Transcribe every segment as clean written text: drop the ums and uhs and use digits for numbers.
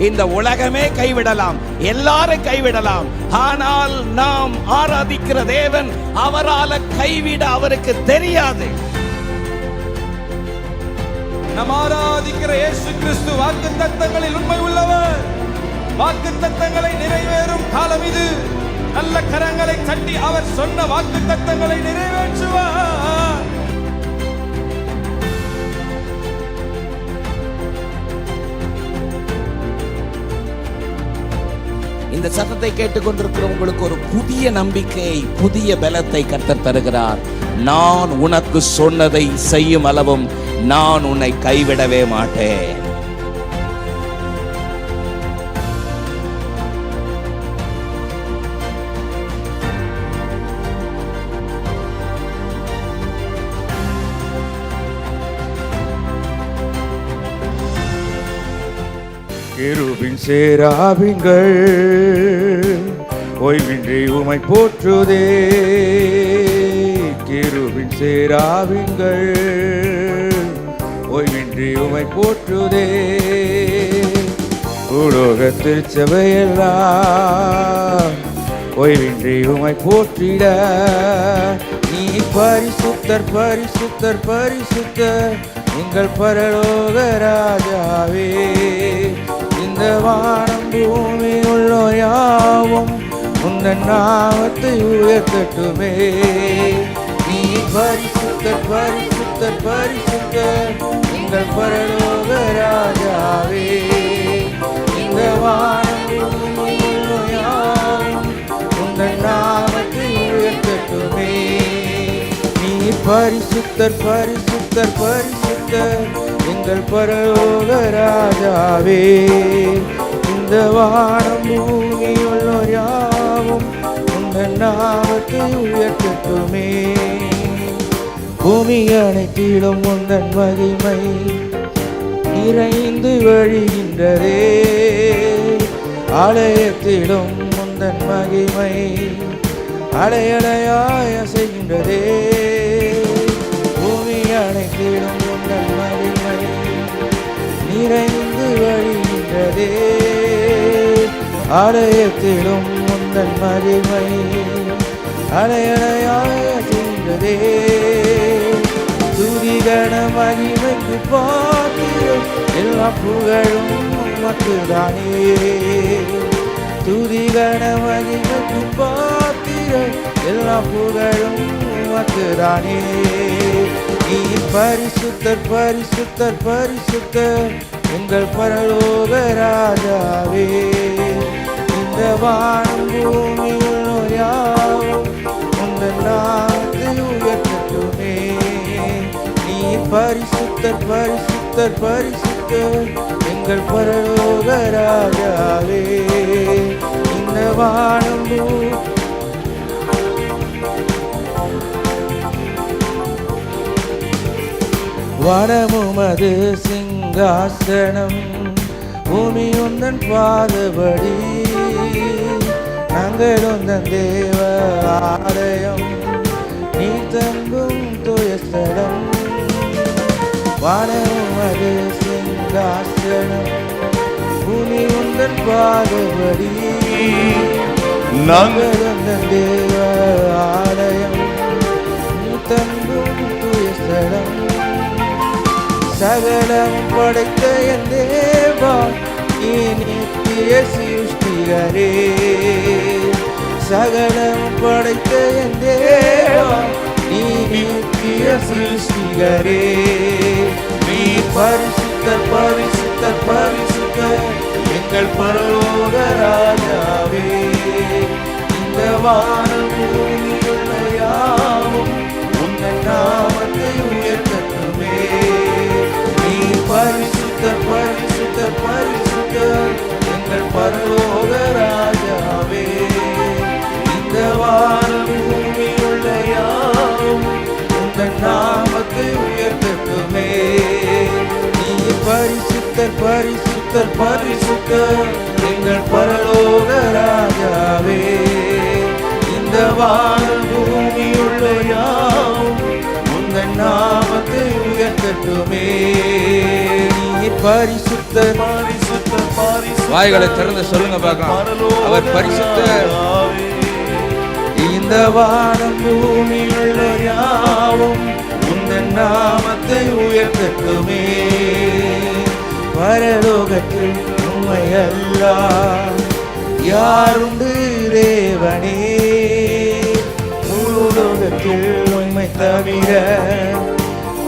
இந்த உலகமே கைவிடலாம், எல்லாரும் கைவிடலாம். ஆனால் நாம் ஆராதிக்கிற தேவன் அவரால் கைவிட அவருக்கு தெரியாது. நாம் ஆராதிக்கிற இயேசு கிறிஸ்து வாக்குத்தத்தங்களில் உண்மை உள்ளவர். வாக்குத்தத்தங்களை நிறைவேறும் காலம் இது. நல்ல கரங்களை தட்டி அவர் சொன்ன வாக்குத்தத்தங்களை நிறைவேற்றுவார். இந்த சத்தத்தை கேட்டுக்கொண்டிருக்கிற உங்களுக்கு ஒரு புதிய நம்பிக்கை, புதிய பலத்தை கர்த்தர் தருகிறார். நான் உனக்கு சொன்னதை செய்யும் அளவும் நான் உன்னை கைவிடவே மாட்டேன். கேருபீன் சேராபீன்கள் ஓய்வின்றி உம்மை போற்றுதே. கேருபீன் சேராபீன்கள் ஓய்வின்றி உம்மை போற்றுதே. உலோக திருச்சபையெல்லாம் ஓய்வின்றி உம்மை போற்றிட. நீ பரிசுத்தர் பரிசுத்தர் பரிசுத்தர் எங்கள் பரலோக ராஜாவே. இந்த வானம் பூமி உள்ள யாவும் உந்தன் நாமத்தை உயர்த்தட்டுமே. நீ பரிசுத்தர் பரிசுத்தர் பரிசுத்தர் எங்கள் பரலோக ராஜாவே. இந்த வானம் பூமி உள்ள யாவும் உந்தன் நாமத்தை உயர்த்தட்டுமே. நீ பரிசுத்தர் பரிசுத்தர் பரிசுத்தர் எங்கள் பரலோக ராஜாவே. இந்த வானம் பூமி உள்ளோர் யாவும் உங்கள் நாமத்தை உயர்த்தட்டுமே. பூமி அனைத்திலும் உந்தன் மகிமை நிறைந்து வழிகின்றதே. ஆலயத்திலும் உந்தன் மகிமை அலையலையாய் அசைகின்றதே. பூமி அனைத்திலும் உந்தன் மகிமை நிறைந்து வழிகின்றதே. ஆலயத்திலும் உந்தன் மகிமை அலையலையாய் அசைகின்றதே. துதிகன மகிமைக்கு பாத்திரம் எல்லா புகழும் உமக்குதானே. துதிகன மகிமைக்கு பாத்திரம் எல்லா புகழும் உமக்குதானே. நீ பரிசுத்தர் பரிசுத்தர் பரிசுத்தர் எங்கள் பரலோக ராஜாவே. இந்த வானம் பூமி உள்ளோர் யாவும் உங்கள் நாமத்தை உயர்த்தட்டுமே. நீ பரிசுத்தர் பரிசுத்தர் பரிசுத்தர் எங்கள் பரலோக ராஜாவே. இந்த வானம் வனமுமது சிங்காசனம் பூமி உந்தன் பாதபடி. நாங்கள் உந்தன் தேவ ஆலயம் நீ தங்கும் துயஸ்தலம். வானமுமது சிங்காசனம் பூமி உந்தன் பாதபடி. நாங்கள் உந்தன் தேவ ஆலயம் நீ தங்கும் துயஸ்தலம். சகலம் படைத்த என் தேவா நீ நித்திய சிருஷ்டிகரே. சகலம் படைத்த என் தேவா நீ நித்திய சிருஷ்டிகரே. நீ பரிசுத்தர் பரிசுத்தர் பரிசுத்தர் எங்கள் பரலோக ராஜாவே. இந்த வானம் பூமியுள்ள யாவும் உங்கள் நாமத்தை உயர்த்தட்டுமே. நீ பரிசுத்தர் பரிசுத்தர் பரிசுத்தர் எங்கள் பரலோக ராஜாவே. இந்த வானம் பூமியுள்ள யாவும் உங்கள் நாமத்தை உயர்த்தட்டுமே. நீ பரிசுத்தர் பரிசுத்தர் பரிசுத்தர் எங்கள் பரலோக ராஜாவே. இந்த வானம் பூமியுள்ள யாவும் உங்கள் நாமத்தை உயர்த்தட்டுமே. நீ பரிசுத்தர் பரிசுத்தர் பரிசுத்தர் வாய்களை திறந்து சொல்லுங்க பார்க்கலாம். அவர் பரிசுத்தர். இந்த வானம் பூமியுள்ள யாவும் உந்தன் நாமத்தை உயர்த்தட்டுமே. பரலோகத்தில் உம்மை அல்லால் யாருண்டு தேவனே. பூலோகத்தில் உம்மை தவிர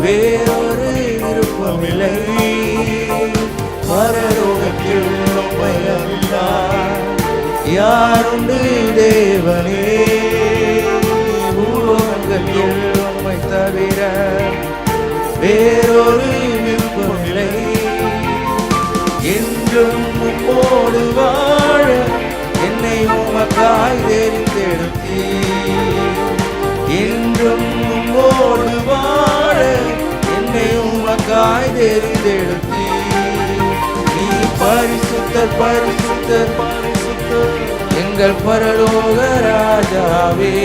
வேறொரு விருப்பமில்லை. பரலோகத்தில் உம்மை அல்லால் யாருண்டு தேவனே. பூலோகத்தில் உம்மை தவிர வேறொரு விருப்பமில்லை. என்றும் உம்மோடு வாழ என்னை உமக்காய் தெரிந்தெடுத்தீர். என்றும் உம்மோடு வாழ என்னை உமக்காய் தெரிந்தெடுத்தீர். நீ பரிசுத்தர் பரிசுத்தர் பரிசுத்தர் எங்கள் பரலோக ராஜாவே.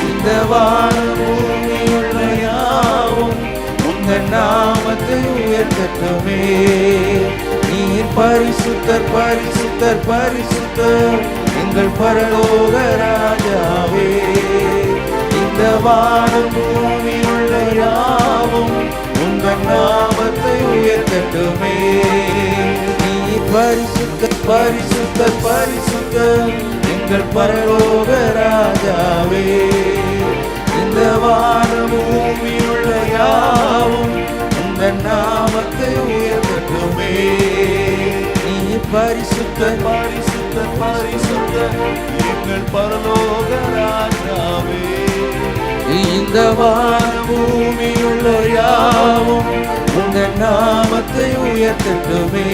இந்த வானம் பூமியுள்ள யாவும் உங்கள் நாமத்தை உயர்த்தட்டுமே. நீர் பரிசுத்தர் பரிசுத்தர் பரிசுத்தர் எங்கள் பரலோக ராஜாவே. இந்த வானம் பூமியுள்ள யாவும் உங்கள் நாமத்தை உயர்த்தட்டுமே. நீர் பரிசுத்தர் பரிசுத்தர் பரிசுத்தர் எங்கள் பரலோக ராஜாவே. இந்த வானம் பூமியுள்ள யாவும் உங்கள் நாமத்தை உயர்த்தட்டுமே. நீ பரிசுத்தர் பரிசுத்தர் பரிசுத்தர் எங்கள் பரலோக ராஜாவே. இந்த வானம் பூமியுள்ள யாவும் உங்கள் நாமத்தை உயர்த்தட்டுமே.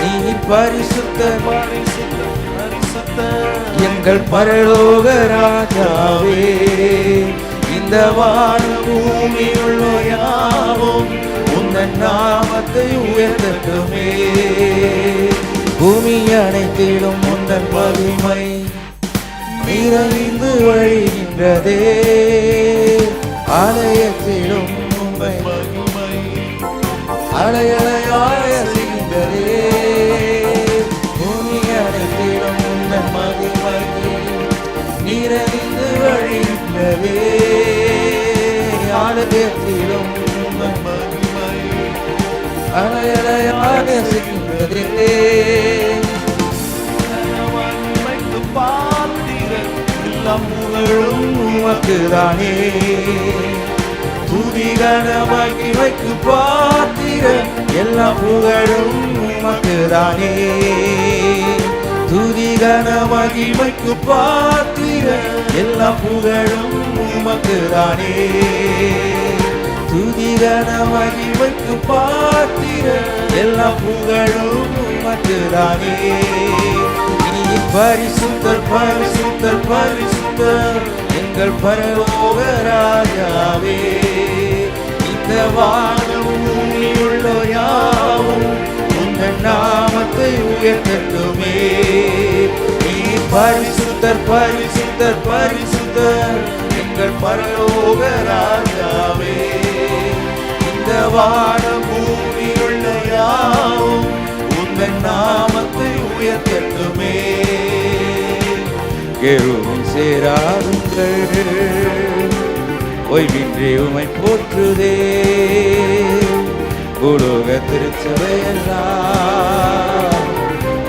நீ பரிசுத்தர் பரிசுத்தர் பரிசுத்தர் எங்கள் பரலோக ராஜாவே. இந்த வானம் பூமியுள்ள யாவும் உங்கள் நாமத்தை உயர்த்தட்டுமே. பூமி அனைத்திலும் உந்தன் மகிமை நிறைந்து வழிகின்றதே. ஆலயத்திலும் உம்மை மகிமை அலையலையாய் அசைகின்றதே. பூமி அனைத்திலும் உந்தன் மகிமை நிறைந்து வழிகின்றதே. ஆலயத்திலும் உம்மை மகிமை அலையலையாய் அசைகின்றதே. புகழும் உமக்குதானே. துதிகன மகிமைக்கு பாத்திர எல்லா புகழும் உமக்குதானே. துதிகன மகிமைக்கு பாத்திர எல்லா புகழும் உமக்குதானே. துதிகன மகிமைக்கு பாத்திர எல்லா புகழும் உமக்குதானே. பரிசுத்தர் பரிசுத்தர் பரிசுத்தர் எங்கள் பரலோக ராஜாவே. இந்த வானம் பூமியுள்ள யாவும் உங்கள் நாமத்தை உயர்த்தட்டுமே. நீ பரிசுத்தர் பரிசுத்தர் பரிசுத்தர் எங்கள் பரலோக ராஜாவே. இந்த வானம் பூமியுள்ள யாவும் உங்கள் நாமத்தை உயர்த்தட்டுமே. கெருவின் சேராருங்கள் ஓய்வின்றி உமை போற்றுதே. உலோக திருச்சபையெல்லாம்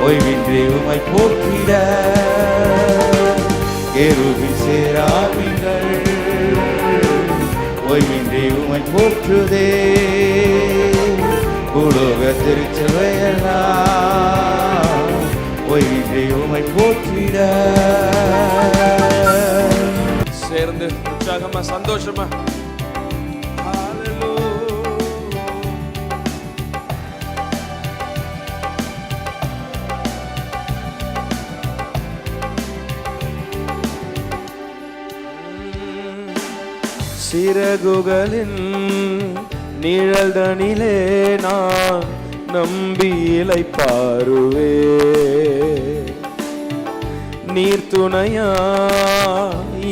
ஓய்வின்றி உமை போற்றிட. கெருவின் சேராருங்கள் ஓய்வின்றி உமை போற்றுதே. உலோக திருச்சபையெல்லாம் ஓய்வின்றி உமை போற்றிட. சேர்ந்து உற்சாகமா சந்தோஷமா சிறகுகளின் நிழல் தனிலே நான் நம்பி இளைப்பாறுவே. நீர் துணையா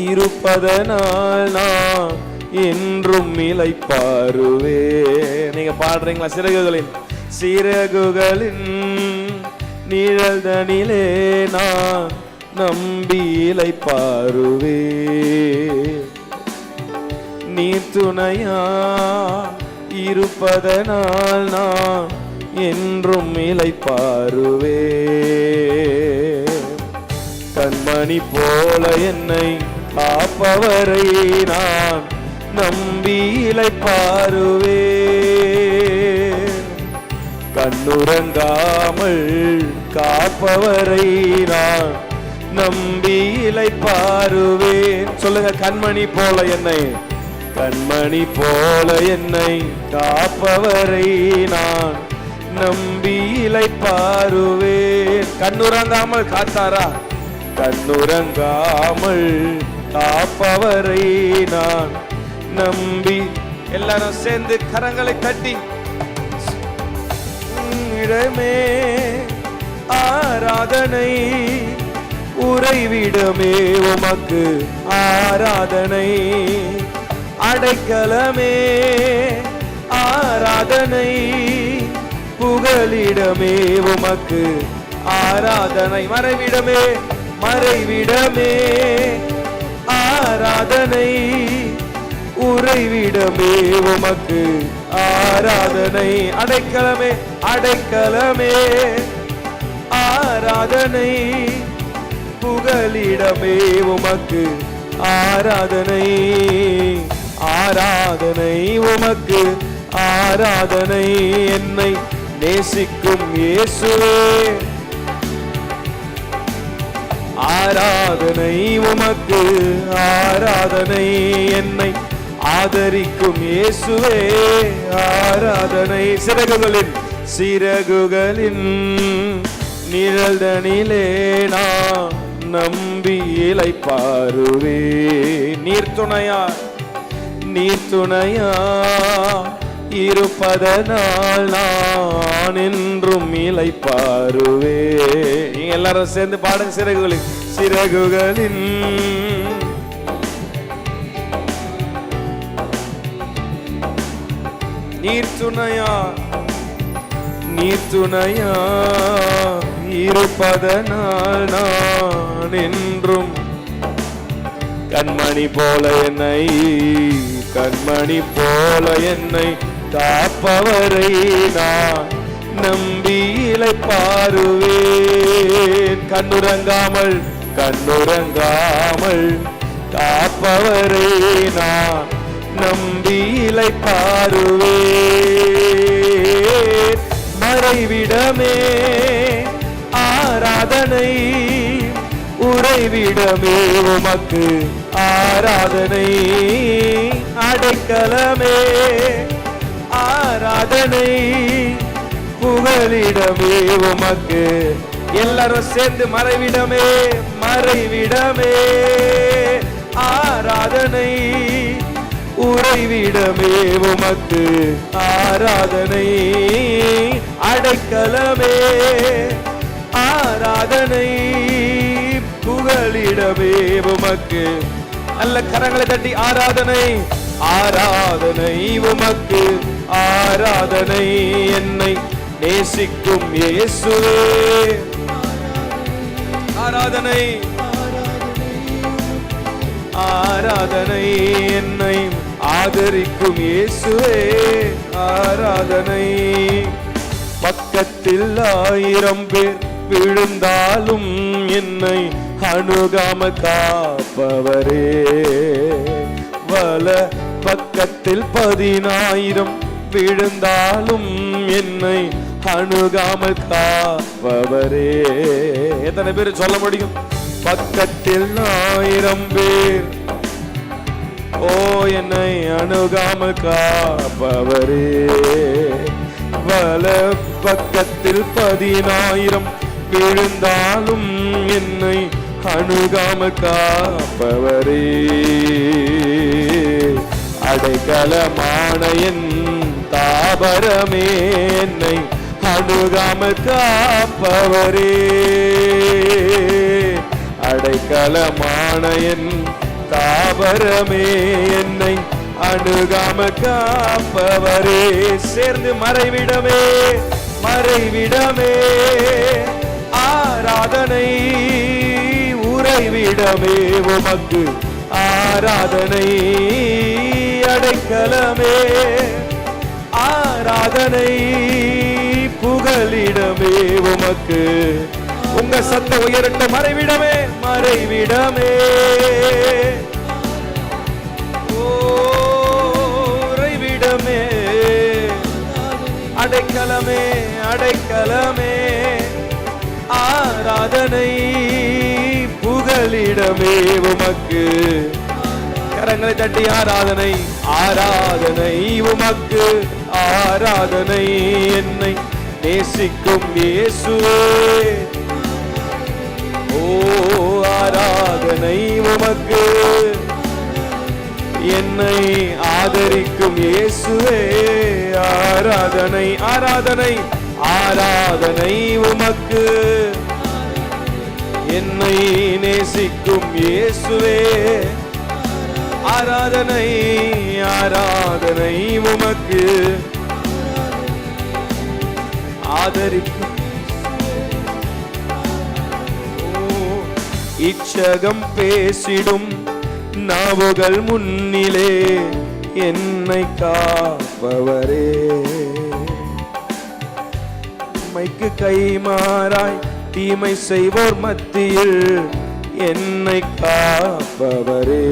இருப்பதனால் நான் என்றும் இளைப்பாறுவே. நீங்க பாடுறீங்களா? சிறகுகளின் நிழல்தனிலே நான் நம்பி இளைப்பாறுவே. நீர் துணையா இருப்பதனால் நான் என்றும் இளைப்பாறுவே. கண்மணி போல என்னை காப்பவரை நான் நம்பி இளைப்பாறுவே. கண்ணுறங்காமல் காப்பவரை நான் நம்பி இளைப்பாறுவேன். சொல்லுங்க, கண்மணி போல என்னை, கண்மணி போல என்னை காப்பவரை நான் நம்பி இளைப்பாறுவேன். கண்ணுறங்காமல் காத்தாரா? கண்ணுறங்காமல் காப்பவரை நான் நம்பி. எல்லாரும் சேர்ந்து கரங்களை தட்டி இடமே ஆராதனை, உறைவிடமே உமக்கு ஆராதனை. அடைக்கலமே ஆராதனை, புகலிடமே உமக்கு ஆராதனை. மறைவிடமே, மறைவிடமே ஆராதனை, உறைவிடமே உமக்கு ஆராதனை. அடைக்கலமே, அடைக்கலமே ஆராதனை, புகலிடமே உமக்கு ஆராதனை. ஆராதனை உமக்கு ஆராதனை. என்னை நேசிக்கும் இயேசுவே ஆராதனை உமக்கு ஆராதனை. என்னை ஆதரிக்கும் இயேசுவே ஆராதனை. சிறகுகளின் சிறகுகளின் நிழல்தனிலே நான் நம்பி இளைப்பாறுவே. நீர் துணையா, நீர் துணையா இருப்பதனால் நான் என்றும் இளைப்பாறுவே. நீங்க எல்லாரும் சேர்ந்து பாடுங்க. சிறகுகளின், சிறகுகளின் நீர் துணையா, நீர் துணையா இருப்பதனால் நான் என்றும். கண்மணி போல என்னை, கண்மணி போல என்னை காப்பவரை நான் நம்பி இளைப்பாறுவேன். கண்ணுறங்காமல், கண்ணுறங்காமல் காப்பவரை நான் நம்பி இளைப்பாறுவேன். மறைவிடமே ஆராதனை, உறைவிடமே உமக்கு ஆராதனை. அடைக்கலமே ஆராதனை, புகலிடமே உமக்கு. எல்லாரும் சேர்ந்து மறைவிடமே, மறைவிடமே ஆராதனை, உறைவிடமே உமக்கு ஆராதனை. அடைக்கலமே ஆராதனை, புகலிடமே உமக்கு. நல்ல கரங்களை தட்டி ஆராதனை, ஆராதனை உமக்கு ஆராதனை. என்னை நேசிக்கும் இயேசுவே ஆராதனை, ஆராதனை. என்னை ஆதரிக்கும் இயேசுவே ஆராதனை. பக்கத்தில் 1000 பேர் விழுந்தாலும் என்னை அணுகாம காப்பவரே. வல பக்கத்தில் 10,000 விழுந்தாலும் என்னை அணுகாமல் காப்பவரே. எத்தனை பேர் சொல்ல முடியும்? பக்கத்தில் 1000 பேர் ஓ என்னை அணுகாமல் காப்பவரே. வல பக்கத்தில் 10,000 விழுந்தாலும் என்னை அணுகாமல் காப்பவரே. அடைக்கலமான என் தாபரமே, என்னை அணுகாமல் காப்பவரே. அடைக்கலமான என் தாபரமே, என்னை அணுகாமல் காப்பவரே. சேர்ந்து மறைவிடமே, மறைவிடமே ஆராதனை உறைவிடமே உமக்கு ஆராதனை அடைக்கலமே ஆராதனை புகலிடமே உமக்கு உங்க சத்த உயரட்ட மறைவிடமே மறைவிடமே உறைவிடமே அடைக்கலமே அடைக்கலமே ஆராதனை புகலிடமே உமக்கு கரங்களை தட்டி ஆராதனை ஆராதனை உமக்கு ஆராதனை என்னை நேசிக்கும் இயேசுவே ஓ ஆராதனை உமக்கு என்னை ஆதரிக்கும் இயேசுவே ஆராதனை ஆராதனை ஆராதனை உமக்கு என்னை நேசிக்கும் இயேசுவே ஆராதனை ஆராதனை உமக்கு ஆதரிக்கும் இச்சகம் பேசிடும் நாவுகள் முன்னிலே என்னை காப்பவரே மைக்கு கைமாறாய் தீமை செய்வோர் மத்தியில் என்னை காப்பவரே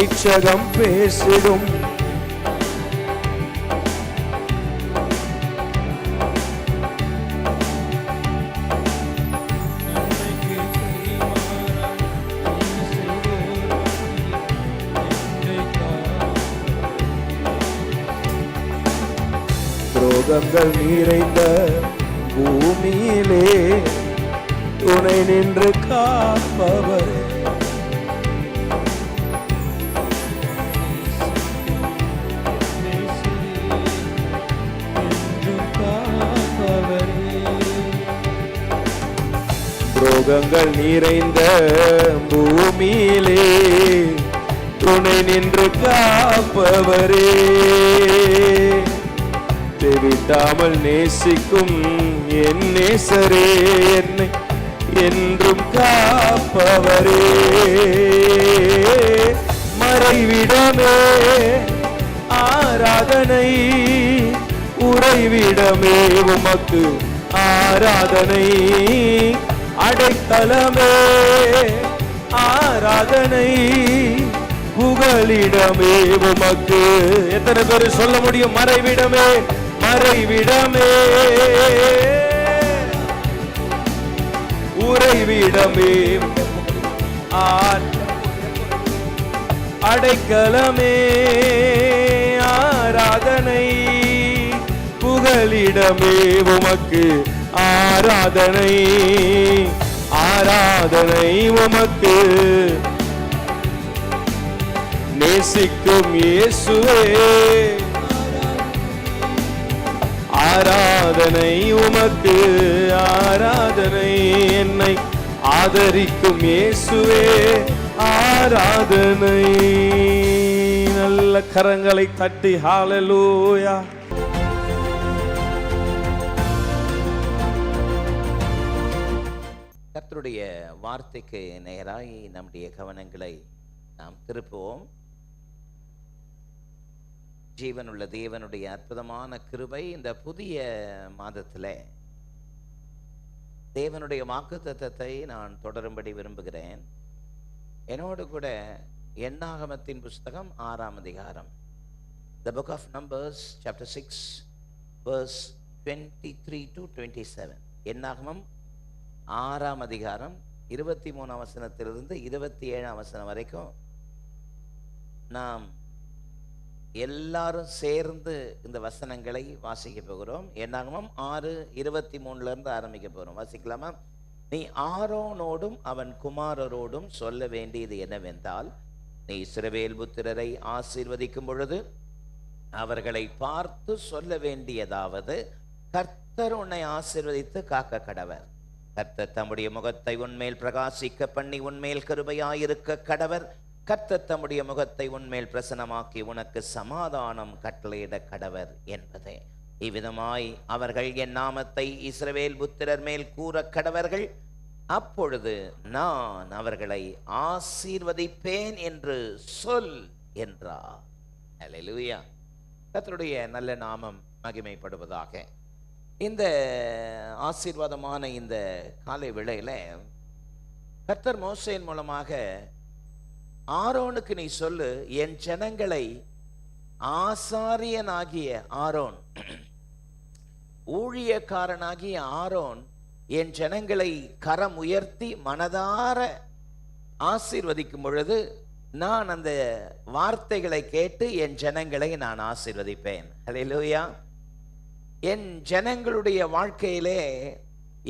இச்சகம் பேசிடும் துரோகங்கள் நிறைந்த பூமியிலே துணை நின்று காப்பவரே துரோகங்கள் நிறைந்த பூமியிலே துணை நின்று காப்பவரே விட்டாமல் நேசிக்கும் என் நேசரே என்னை என்றும் காப்பவரே மறைவிடமே ஆராதனை உறைவிடமே உமக்கு ஆராதனை அடைக்கலமே ஆராதனை புகலிடமே உமக்கு எத்தனை பேர் சொல்ல முடியும் மறைவிடமே மறைவிடமே உறைவிடமே அடைக்கலமே ஆராதனை புகலிடமே உமக்கு ஆராதனை ஆராதனை உமக்கு நேசிக்கும் இயேசுவே ஆராதனை உமக்கு ஆராதனை என்னை ஆதரிக்கும் இயேசுவே ஆராதனை நல்ல கரங்களை தட்டி ஹல்லேலூயா கர்த்தருடைய வார்த்தைக்கு நேராய் நம்முடைய கவனங்களை நாம் திருப்புவோம். ஜீவனுள்ள தேவனுடைய அற்புதமான கிருபை இந்த புதிய மாதத்திலே தேவனுடைய வாக்குத்தத்தத்தை நான் தொடரும்படி விரும்புகிறேன். என்னோடு கூட எண்ணாகமத்தின் புஸ்தகம் 6ஆம் அதிகாரம், The Book of Numbers chapter 6 verse 23 to 27. எண்ணாகமம் 6ஆம் அதிகாரம் 23ஆம் வசனத்திலிருந்து 27ஆம் வசனம் வரைக்கும் நாம் எல்லாரும் சேர்ந்து இந்த வசனங்களை வாசிக்க போகிறோம். என்னாகமம் 6:23 ஆரம்பிக்க போகிறோம். வாசிக்கலாமா? நீ ஆரோனோடும் அவன் குமாரரோடும் சொல்ல வேண்டியது என்னவென்றால், நீ இஸ்ரவேல் புத்திரரை ஆசீர்வதிக்கும் பொழுது அவர்களை பார்த்து சொல்ல வேண்டியதாவது, கர்த்தர் உன்னை ஆசீர்வதித்து காக்க கடவர். கர்த்தர் தம்முடைய முகத்தை உன்மேல் பிரகாசிக்க பண்ணி உன்மேல் கிருபையாயிருக்க கடவர். கர்த்தர் தம்முடைய முகத்தை உன்மேல் பிரசன்னமாக்கி உனக்கு சமாதானம் கட்டளையிட கடவர் என்பதே. இவ்விதமாய் அவர்கள் என் நாமத்தை இஸ்ரவேல் புத்திரர் மேல் கூற கடவர்கள், அப்பொழுது நான் அவர்களை ஆசீர்வதிப்பேன் என்று சொல் என்றார். அல்லேலூயா. கர்த்தருடைய நல்ல நாமம் மகிமைப்படுவதாக. இந்த ஆசீர்வாதமான இந்த காலை வேளையில கர்த்தர் மோசேயின் மூலமாக ஆரோனுக்கு நீ சொல்லு, என் ஜனங்களை ஆசாரியனாகிய ஆரோன், ஊழியக்காரனாகிய ஆரோன் என் ஜனங்களை கரம் உயர்த்தி மனதார ஆசீர்வதிக்கும் பொழுது நான் அந்த வார்த்தைகளை கேட்டு என் ஜனங்களை நான் ஆசீர்வதிப்பேன். அல்லேலூயா. என் ஜனங்களுடைய வாழ்க்கையிலே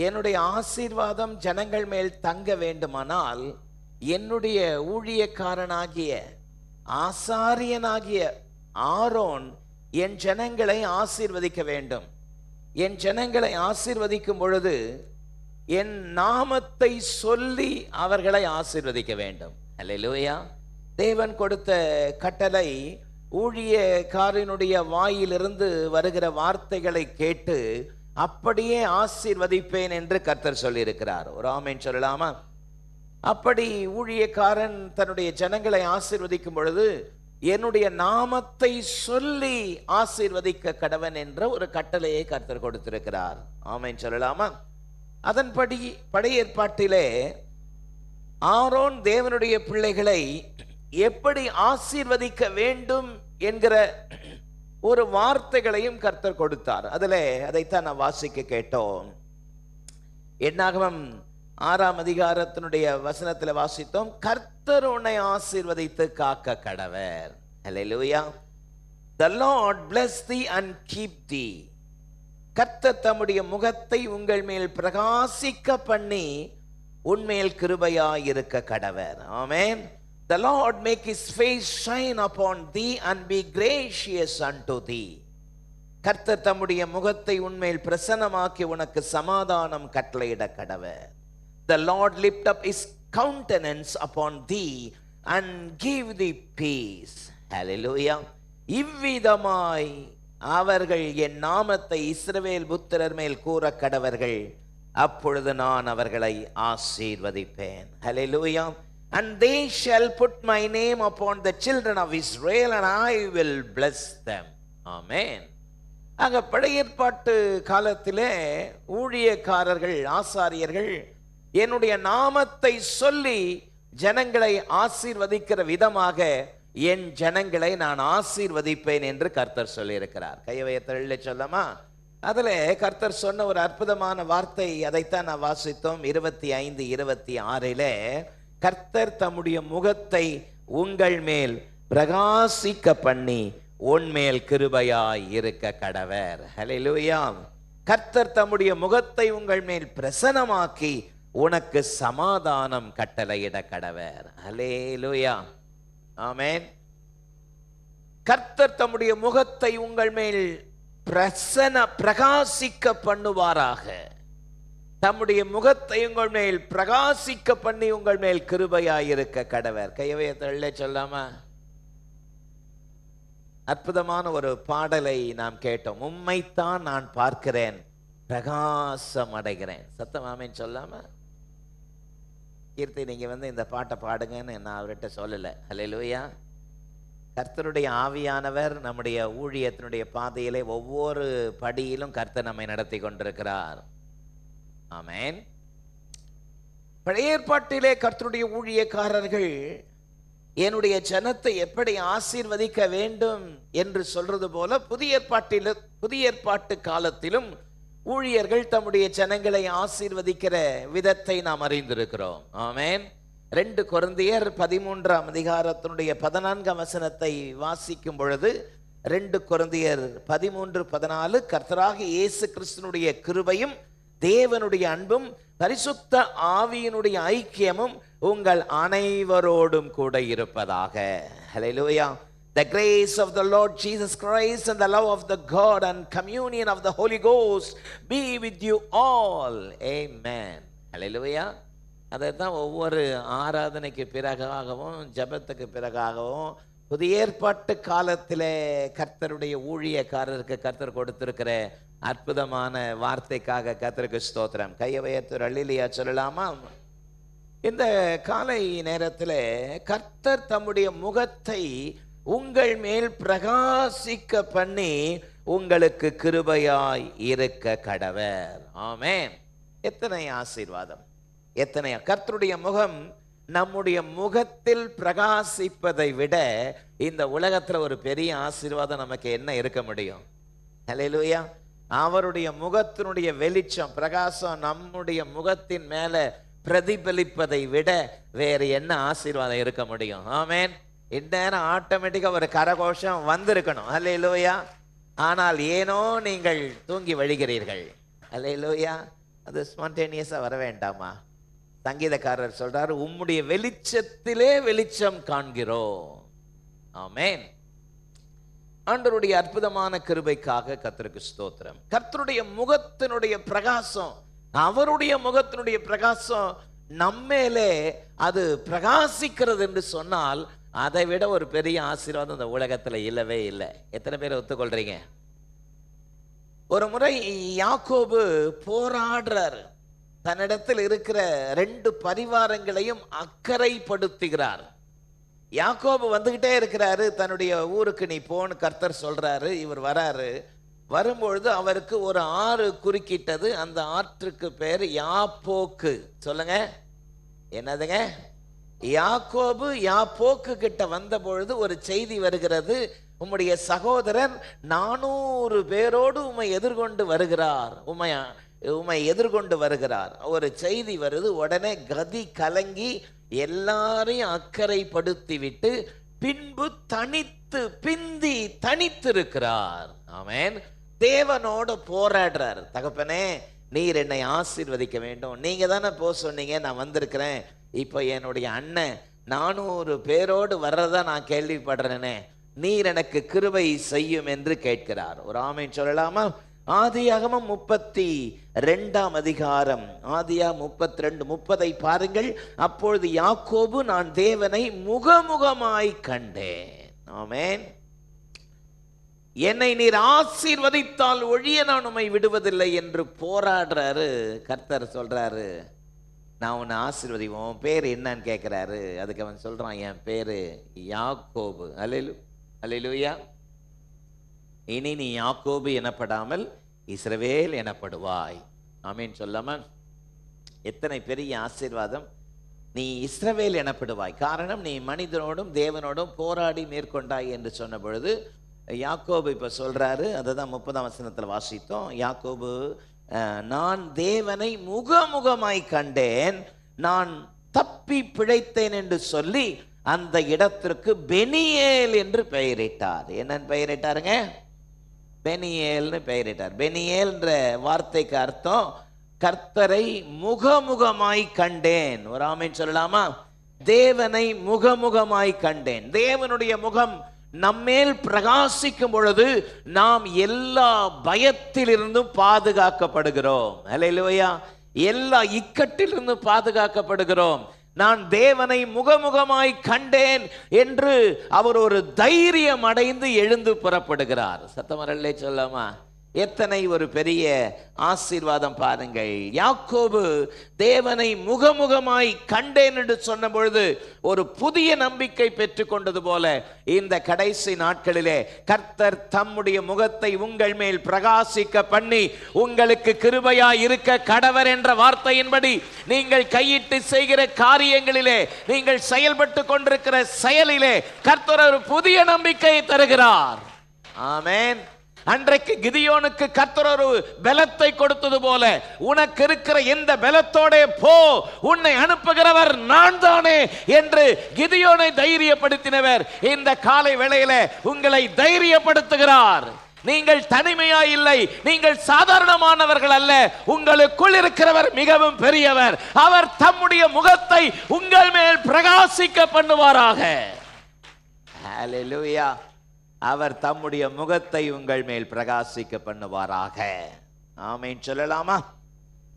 என்னுடைய ஆசீர்வாதம் ஜனங்கள் மேல் தங்க வேண்டுமானால் என்னுடைய ஊழியக்காரனாகிய ஆசாரியனாகிய ஆரோன் என் ஜனங்களை ஆசீர்வதிக்க வேண்டும். என் ஜனங்களை ஆசீர்வதிக்கும் பொழுது என் நாமத்தை சொல்லி அவர்களை ஆசீர்வதிக்க வேண்டும். அல்லேலூயா. தேவன் கொடுத்த கட்டளை, ஊழியக்காரனுடைய வாயிலிருந்து வருகிற வார்த்தைகளை கேட்டு அப்படியே ஆசீர்வதிப்பேன் என்று கர்த்தர் சொல்லியிருக்கிறார். ஒரு ஆமென் சொல்லலாமா? அப்படி ஊழியக்காரன் தன்னுடைய ஜனங்களை ஆசீர்வதிக்கும் பொழுது என்னுடைய நாமத்தை சொல்லி ஆசீர்வதிக்க கடவன் என்ற ஒரு கட்டளையை கர்த்தர் கொடுத்திருக்கிறார். ஆமென் சொல்லலாமா? அதன்படி பழைய ஏற்பாட்டிலே ஆரோன் தேவனுடைய பிள்ளைகளை எப்படி ஆசீர்வதிக்க வேண்டும் என்கிற ஒரு வார்த்தைகளையும் கர்த்தர் கொடுத்தார். அதிலே அதைத்தான் நான் வாசிக்க கேட்டோம். என்னாகமம் 6ஆம் அதிகாரத்தினுடைய வசனத்தில் வாசித்தோம், கர்த்தர் உன்னை ஆசீர்வதித்து காக்க கடவர். அல்லேலூயா. The Lord bless thee and keep thee. கர்த்தர் தம்முடைய முகத்தை உங்கள் மேல் பிரகாசிக்க பண்ணி உன்மேல் கிருபையாய் இருக்க கடவர். ஆமென். The Lord make his face shine upon thee and be gracious unto thee. கர்த்தர் தம்முடைய முகத்தை உன்மேல் பிரசன்னமாக்கி உனக்கு சமாதானம் கட்டளையிட கடவர். The Lord lift up his countenance upon thee and give thee peace. Hallelujah. இவ்விதமாய் அவர்கள் என் நாமத்தை இஸ்ரவேல் புத்திரர் மேல் கூற கடவர்கள், அப்பொழுது நான் அவர்களை ஆசீர்வதிப்பேன். Hallelujah. And they shall put my name upon the children of Israel and I will bless them. Amen. ஆக பழைய ஏற்பாட்டு காலத்திலே ஊழியக்காரர்கள், ஆசாரியர்கள் என்னுடைய நாமத்தை சொல்லி ஜனங்களை ஆசீர்வதிக்கிற விதமாக என் ஜனங்களை நான் ஆசீர்வதிப்பேன் என்று கர்த்தர் சொல்லியிருக்கிறார். கையவையத்தள்ள சொல்லமா? அதுல கர்த்தர் சொன்ன ஒரு அற்புதமான வார்த்தை, அதைத்தான் நான் வாசித்தோம். 25, 26 கர்த்தர் தம்முடைய முகத்தை உங்கள் மேல் பிரகாசிக்க பண்ணி உன்மேல் கிருபையாய் இருக்க கடவர். ஹல்லேலூயா. கர்த்தர் தம்முடைய முகத்தை உங்கள் மேல் பிரசன்னமாக்கி உனக்கு சமாதானம் கட்டளையிட கடவர். ஹல்லேலூயா. ஆமென். கர்த்தர் தம்முடைய முகத்தை உங்கள் மேல் பிரகாசிக்க பண்ணுவாராக. தம்முடைய முகத்தை உங்கள் மேல் பிரகாசிக்க பண்ணி உங்கள் மேல் கிருபையாயிருக்க கடவர். கையவே தள்ள சொல்லாமா? அற்புதமான ஒரு பாடலை நாம் கேட்டோம். உம்மைத்தான் நான் பார்க்கிறேன், பிரகாசம் அடைகிறேன். சத்தம் ஆமென் சொல்லாமா? கீர்த்தி, நீங்க இந்த பாட்டை பாடுங்கன்னு நான் அவர்கிட்ட சொல்லல. ஹல்லேலூயா. கர்த்தருடைய ஆவியானவர் நம்முடைய ஊழியத்தினுடைய பாதையிலே ஒவ்வொரு படியிலும் கர்த்தர் நம்மை நடத்தி கொண்டிருக்கிறார். ஆமென். பழைய ஏற்பாட்டிலே கர்த்தருடைய ஊழியக்காரர்கள் என்னுடைய ஜனத்தை எப்படி ஆசீர்வதிக்க வேண்டும் என்று சொல்றது போல புதிய ஏற்பாட்டு காலத்திலும் ஊழியர்கள் தம்முடைய ஜனங்களை ஆசீர்வதிக்கிற விதத்தை நாம் அறிந்திருக்கிறோம். ஆமென். 2 கொரிந்தியர் 13ஆம் அதிகாரத்தினுடைய 14ஆம் வசனத்தை வாசிக்கும் பொழுது 2 கொரிந்தியர் 13:14 கர்த்தராகிய இயேசு கிறிஸ்துவினுடைய கிருபையும் தேவனுடைய அன்பும் பரிசுத்த ஆவியினுடைய ஐக்கியமும் உங்கள் அனைவரோடும் கூட இருப்பதாக. ஹல்லேலூயா. The grace of the Lord Jesus Christ and the love of the God and communion of the Holy Ghost be with you all. Amen. Hallelujah. அதைத்தான் ஒவ்வொரு ஆராதனைக்கு பிறகாகவும் ஜெபத்துக்கு பிறகாகவும் புதிய ஏற்பாட்டு காலத்திலே கர்த்தருடைய ஊழியக்காரருக்கு கர்த்தர் கொடுத்திருக்கிற அற்புதமான வார்த்தைக்காக கர்த்தருக்கு ஸ்தோத்திரம். கையை உயர்த்தி அல்லேலூயா சொல்லலாமா? இந்த காலை நேரத்தில் கர்த்தர் தம்முடைய முகத்தை உங்கள் மேல் பிரகாசிக்க பண்ணி உங்களுக்கு கிருபையாய் இருக்க கடவர். ஆமென். எத்தனை ஆசீர்வாதம், எத்தனை! கர்த்தருடைய முகம் நம்முடைய முகத்தில் பிரகாசிப்பதை விட இந்த உலகத்துல ஒரு பெரிய ஆசீர்வாதம் நமக்கு என்ன இருக்க முடியும்? ஹல்லேலூயா. அவருடைய முகத்தினுடைய வெளிச்சம், பிரகாசம் நம்முடைய முகத்தின் மேல பிரதிபலிப்பதை விட வேறு என்ன ஆசீர்வாதம் இருக்க முடியும்? ஆமென். இந்நேரம் ஆட்டோமேட்டிக்கா ஒரு கரகோஷம் வந்திருக்கணும். ஹல்லேலூயா. ஆனால் ஏனோ நீங்கள் தூங்கி வழிகிறீர்கள். ஹல்லேலூயா. அது ஸ்பான்டேனியஸா வர வேண்டாமா? சங்கீதக்காரர் சொல்றாரு, உம்முடைய வெளிச்சத்திலே வெளிச்சம் காண்கிறோம். ஆமென். ஆண்டவருடைய அற்புதமான கிருபைக்காக கர்த்தருக்கு ஸ்தோத்திரம். கர்த்தருடைய முகத்தினுடைய பிரகாசம், அவருடைய முகத்தினுடைய பிரகாசம் நம்மேலே அது பிரகாசிக்கிறது என்று சொன்னால் அதை விட ஒரு பெரிய ஆசீர்வாதம் இந்த உலகத்துல இல்லவே இல்லை. எத்தனை பேர் ஒத்துக்கொள்றீங்க? ஒரு முறை யாக்கோபு போராடுறாரு. தன்னிடத்தில் இருக்கிற 2 பரிவாரங்களையும் அக்கறைப்படுத்துகிறார். யாக்கோபு வந்துகிட்டே இருக்கிறாரு. தன்னுடைய ஊருக்கு நீ போன்னு கர்த்தர் சொல்றாரு. இவர் வராரு. வரும்பொழுது அவருக்கு ஒரு ஆறு குறுக்கிட்டது. அந்த ஆற்றுக்கு பேர் யாப்போக்கு. சொல்லுங்க, என்னதுங்க? யாக்கோபு யாப்போக்கு கிட்ட வந்த பொழுது ஒரு செய்தி வருகிறது, உம்முடைய சகோதரர் 400 பேரோடு உம்மை எதிர்கொண்டு வருகிறார், உம்மை எதிர்கொண்டு வருகிறார். ஒரு செய்தி வருது. உடனே கதி கலங்கி எல்லாரையும் அக்கறைப்படுத்தி விட்டு பின்பு பிந்தி தனித்திருக்கிறார். ஆமென். தேவனோட போராடுறார். தகப்பனே, நீர் என்னை ஆசீர்வதிக்க வேண்டும். நீங்க தானே போ சொன்னீங்க, நான் வந்திருக்கிறேன். இப்போ என்னுடைய அண்ணன் 400 பேரோடு வர்றதா நான் கேள்விப்படுறேனே, நீர் எனக்கு கிருபை செய்யும் என்று கேட்கிறார். ஒரு ஆமென் சொல்லலாமா? ஆதியாகமம் 32ஆம் அதிகாரம், ஆதியாகமம் 32:30 பாருங்கள். அப்பொழுது யாக்கோபு, நான் தேவனை முகமுகமாய் கண்டேன். ஆமென். என்னை நீர் ஆசீர்வதித்தால் ஒழிய நான் உம்மை விடுவதில்லை என்று போராடுறாரு. கர்த்தர் சொல்றாரு, நான் உன்னை ஆசீர்வதிப்பேன். உன் பேர் என்னன்னு கேட்கிறாரு. அதுக்கு அவன் சொல்றான், என் பேரு யாக்கோபு. அல்லேலூயா. இனி நீ யாக்கோபு எனப்படாமல் இஸ்ரவேல் எனப்படுவாய். ஆமென் சொல்லாம? எத்தனை பெரிய ஆசீர்வாதம்! நீ இஸ்ரவேல் எனப்படுவாய். காரணம், நீ மனிதனோடும் தேவனோடும் போராடி மேற்கொண்டாய் என்று சொன்ன பொழுது யாக்கோபு இப்ப சொல்றாரு. அதுதான் 30ஆம் வசனத்துல வாசித்தோம். யாக்கோபு, நான் தேவனை முகமுகமாய் கண்டேன், நான் தப்பி பிழைத்தேன் என்று சொல்லி அந்த இடத்திற்கு பெனியேல் என்று பெயரிட்டார். என்னன்னு பெயரிட்டாருங்க? பெனியேல்னு பெயரிட்டார். பெனியேல் என்ற வார்த்தைக்கு அர்த்தம் கர்த்தரை முகமுகமாய் கண்டேன். ஒரு ஆமென் சொல்லலாமா? தேவனை முகமுகமாய் கண்டேன். தேவனுடைய முகம் நம்மேல் பிரகாசிக்கும் பொழுது நாம் எல்லா பயத்திலிருந்தும் பாதுகாக்கப்படுகிறோம். அல்லேலூயா. எல்லா இக்கட்டிலிருந்து பாதுகாக்கப்படுகிறோம். நான் தேவனை முகமுகமாய் கண்டேன் என்று அவர் ஒரு தைரியம் அடைந்து எழுந்து புறப்படுகிறார். சத்தமரல்லே சொல்லாமா? எத்தனை ஒரு பெரிய ஆசீர்வாதம் பாருங்கள். யாக்கோபு தேவனை முகமுகமாய் கண்டேன் என்று சொன்ன பொழுது ஒரு புதிய நம்பிக்கை பெற்றுக்கொண்டது போல இந்த கடைசி நாட்களிலே கர்த்தர் தம்முடைய முகத்தை உங்கள் மேல் பிரகாசிக்க பண்ணி உங்களுக்கு கிருபையாய் இருக்க கடவர் என்ற வார்த்தையின்படி நீங்கள் கையிட்டு செய்கிற காரியங்களிலே, நீங்கள் செயல்பட்டு கொண்டிருக்கிற செயலிலே கர்த்தர் ஒரு புதிய நம்பிக்கையை தருகிறார். ஆமென். அன்றைக்கு கிதியோனுக்கு கர்த்தர் ஒரு பலத்தை கொடுத்தது போல உனக்கு இருக்கிற எந்த பலத்தோட போ, உன்னை அனுப்புகிறவர் நான் தானே என்று கிதியோனை தைரியப்படுத்தினவர் இந்த காலை வேளையில உங்களை தைரியப்படுத்துகிறார். நீங்கள் தனிமையா இல்லை, நீங்கள் சாதாரணமானவர்கள் அல்ல. உங்களுக்குள் இருக்கிறவர் மிகவும் பெரியவர். அவர் தம்முடைய முகத்தை உங்கள் மேல் பிரகாசிக்க பண்ணுவாராக. ஹல்லேலூயா. அவர் தம்முடைய முகத்தை உங்கள் மேல் பிரகாசிக்க பண்ணுவாராக. ஆமென் சொல்லலாமா?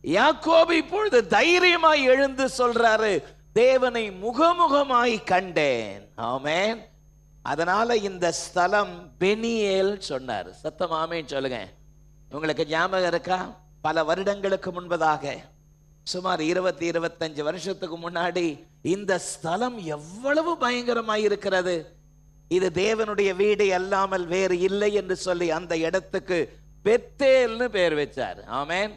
யாக்கோபு இப்பொழுது தைரியமாய் எழுந்து சொல்றாரு, தேவனை முகமுகமாய் கண்டேன். ஆமென். அதனால இந்த ஸ்தலம் பெனியேல் சொன்னார். சத்தம் ஆமென் சொல்லுங்க. உங்களுக்கு ஞாபகம் இருக்கா? பல வருடங்களுக்கு முன்பதாக, சுமார் 20-25 வருஷத்துக்கு முன்னாடி, இந்த ஸ்தலம் எவ்வளவு பயங்கரமாய் இருக்கிறது, இது தேவனுடைய வீடு அல்லாமல் வேறு இல்லை என்று சொல்லி அந்த இடத்துக்கு பெத்தேல்னு பேர் வச்சார். ஆமென்.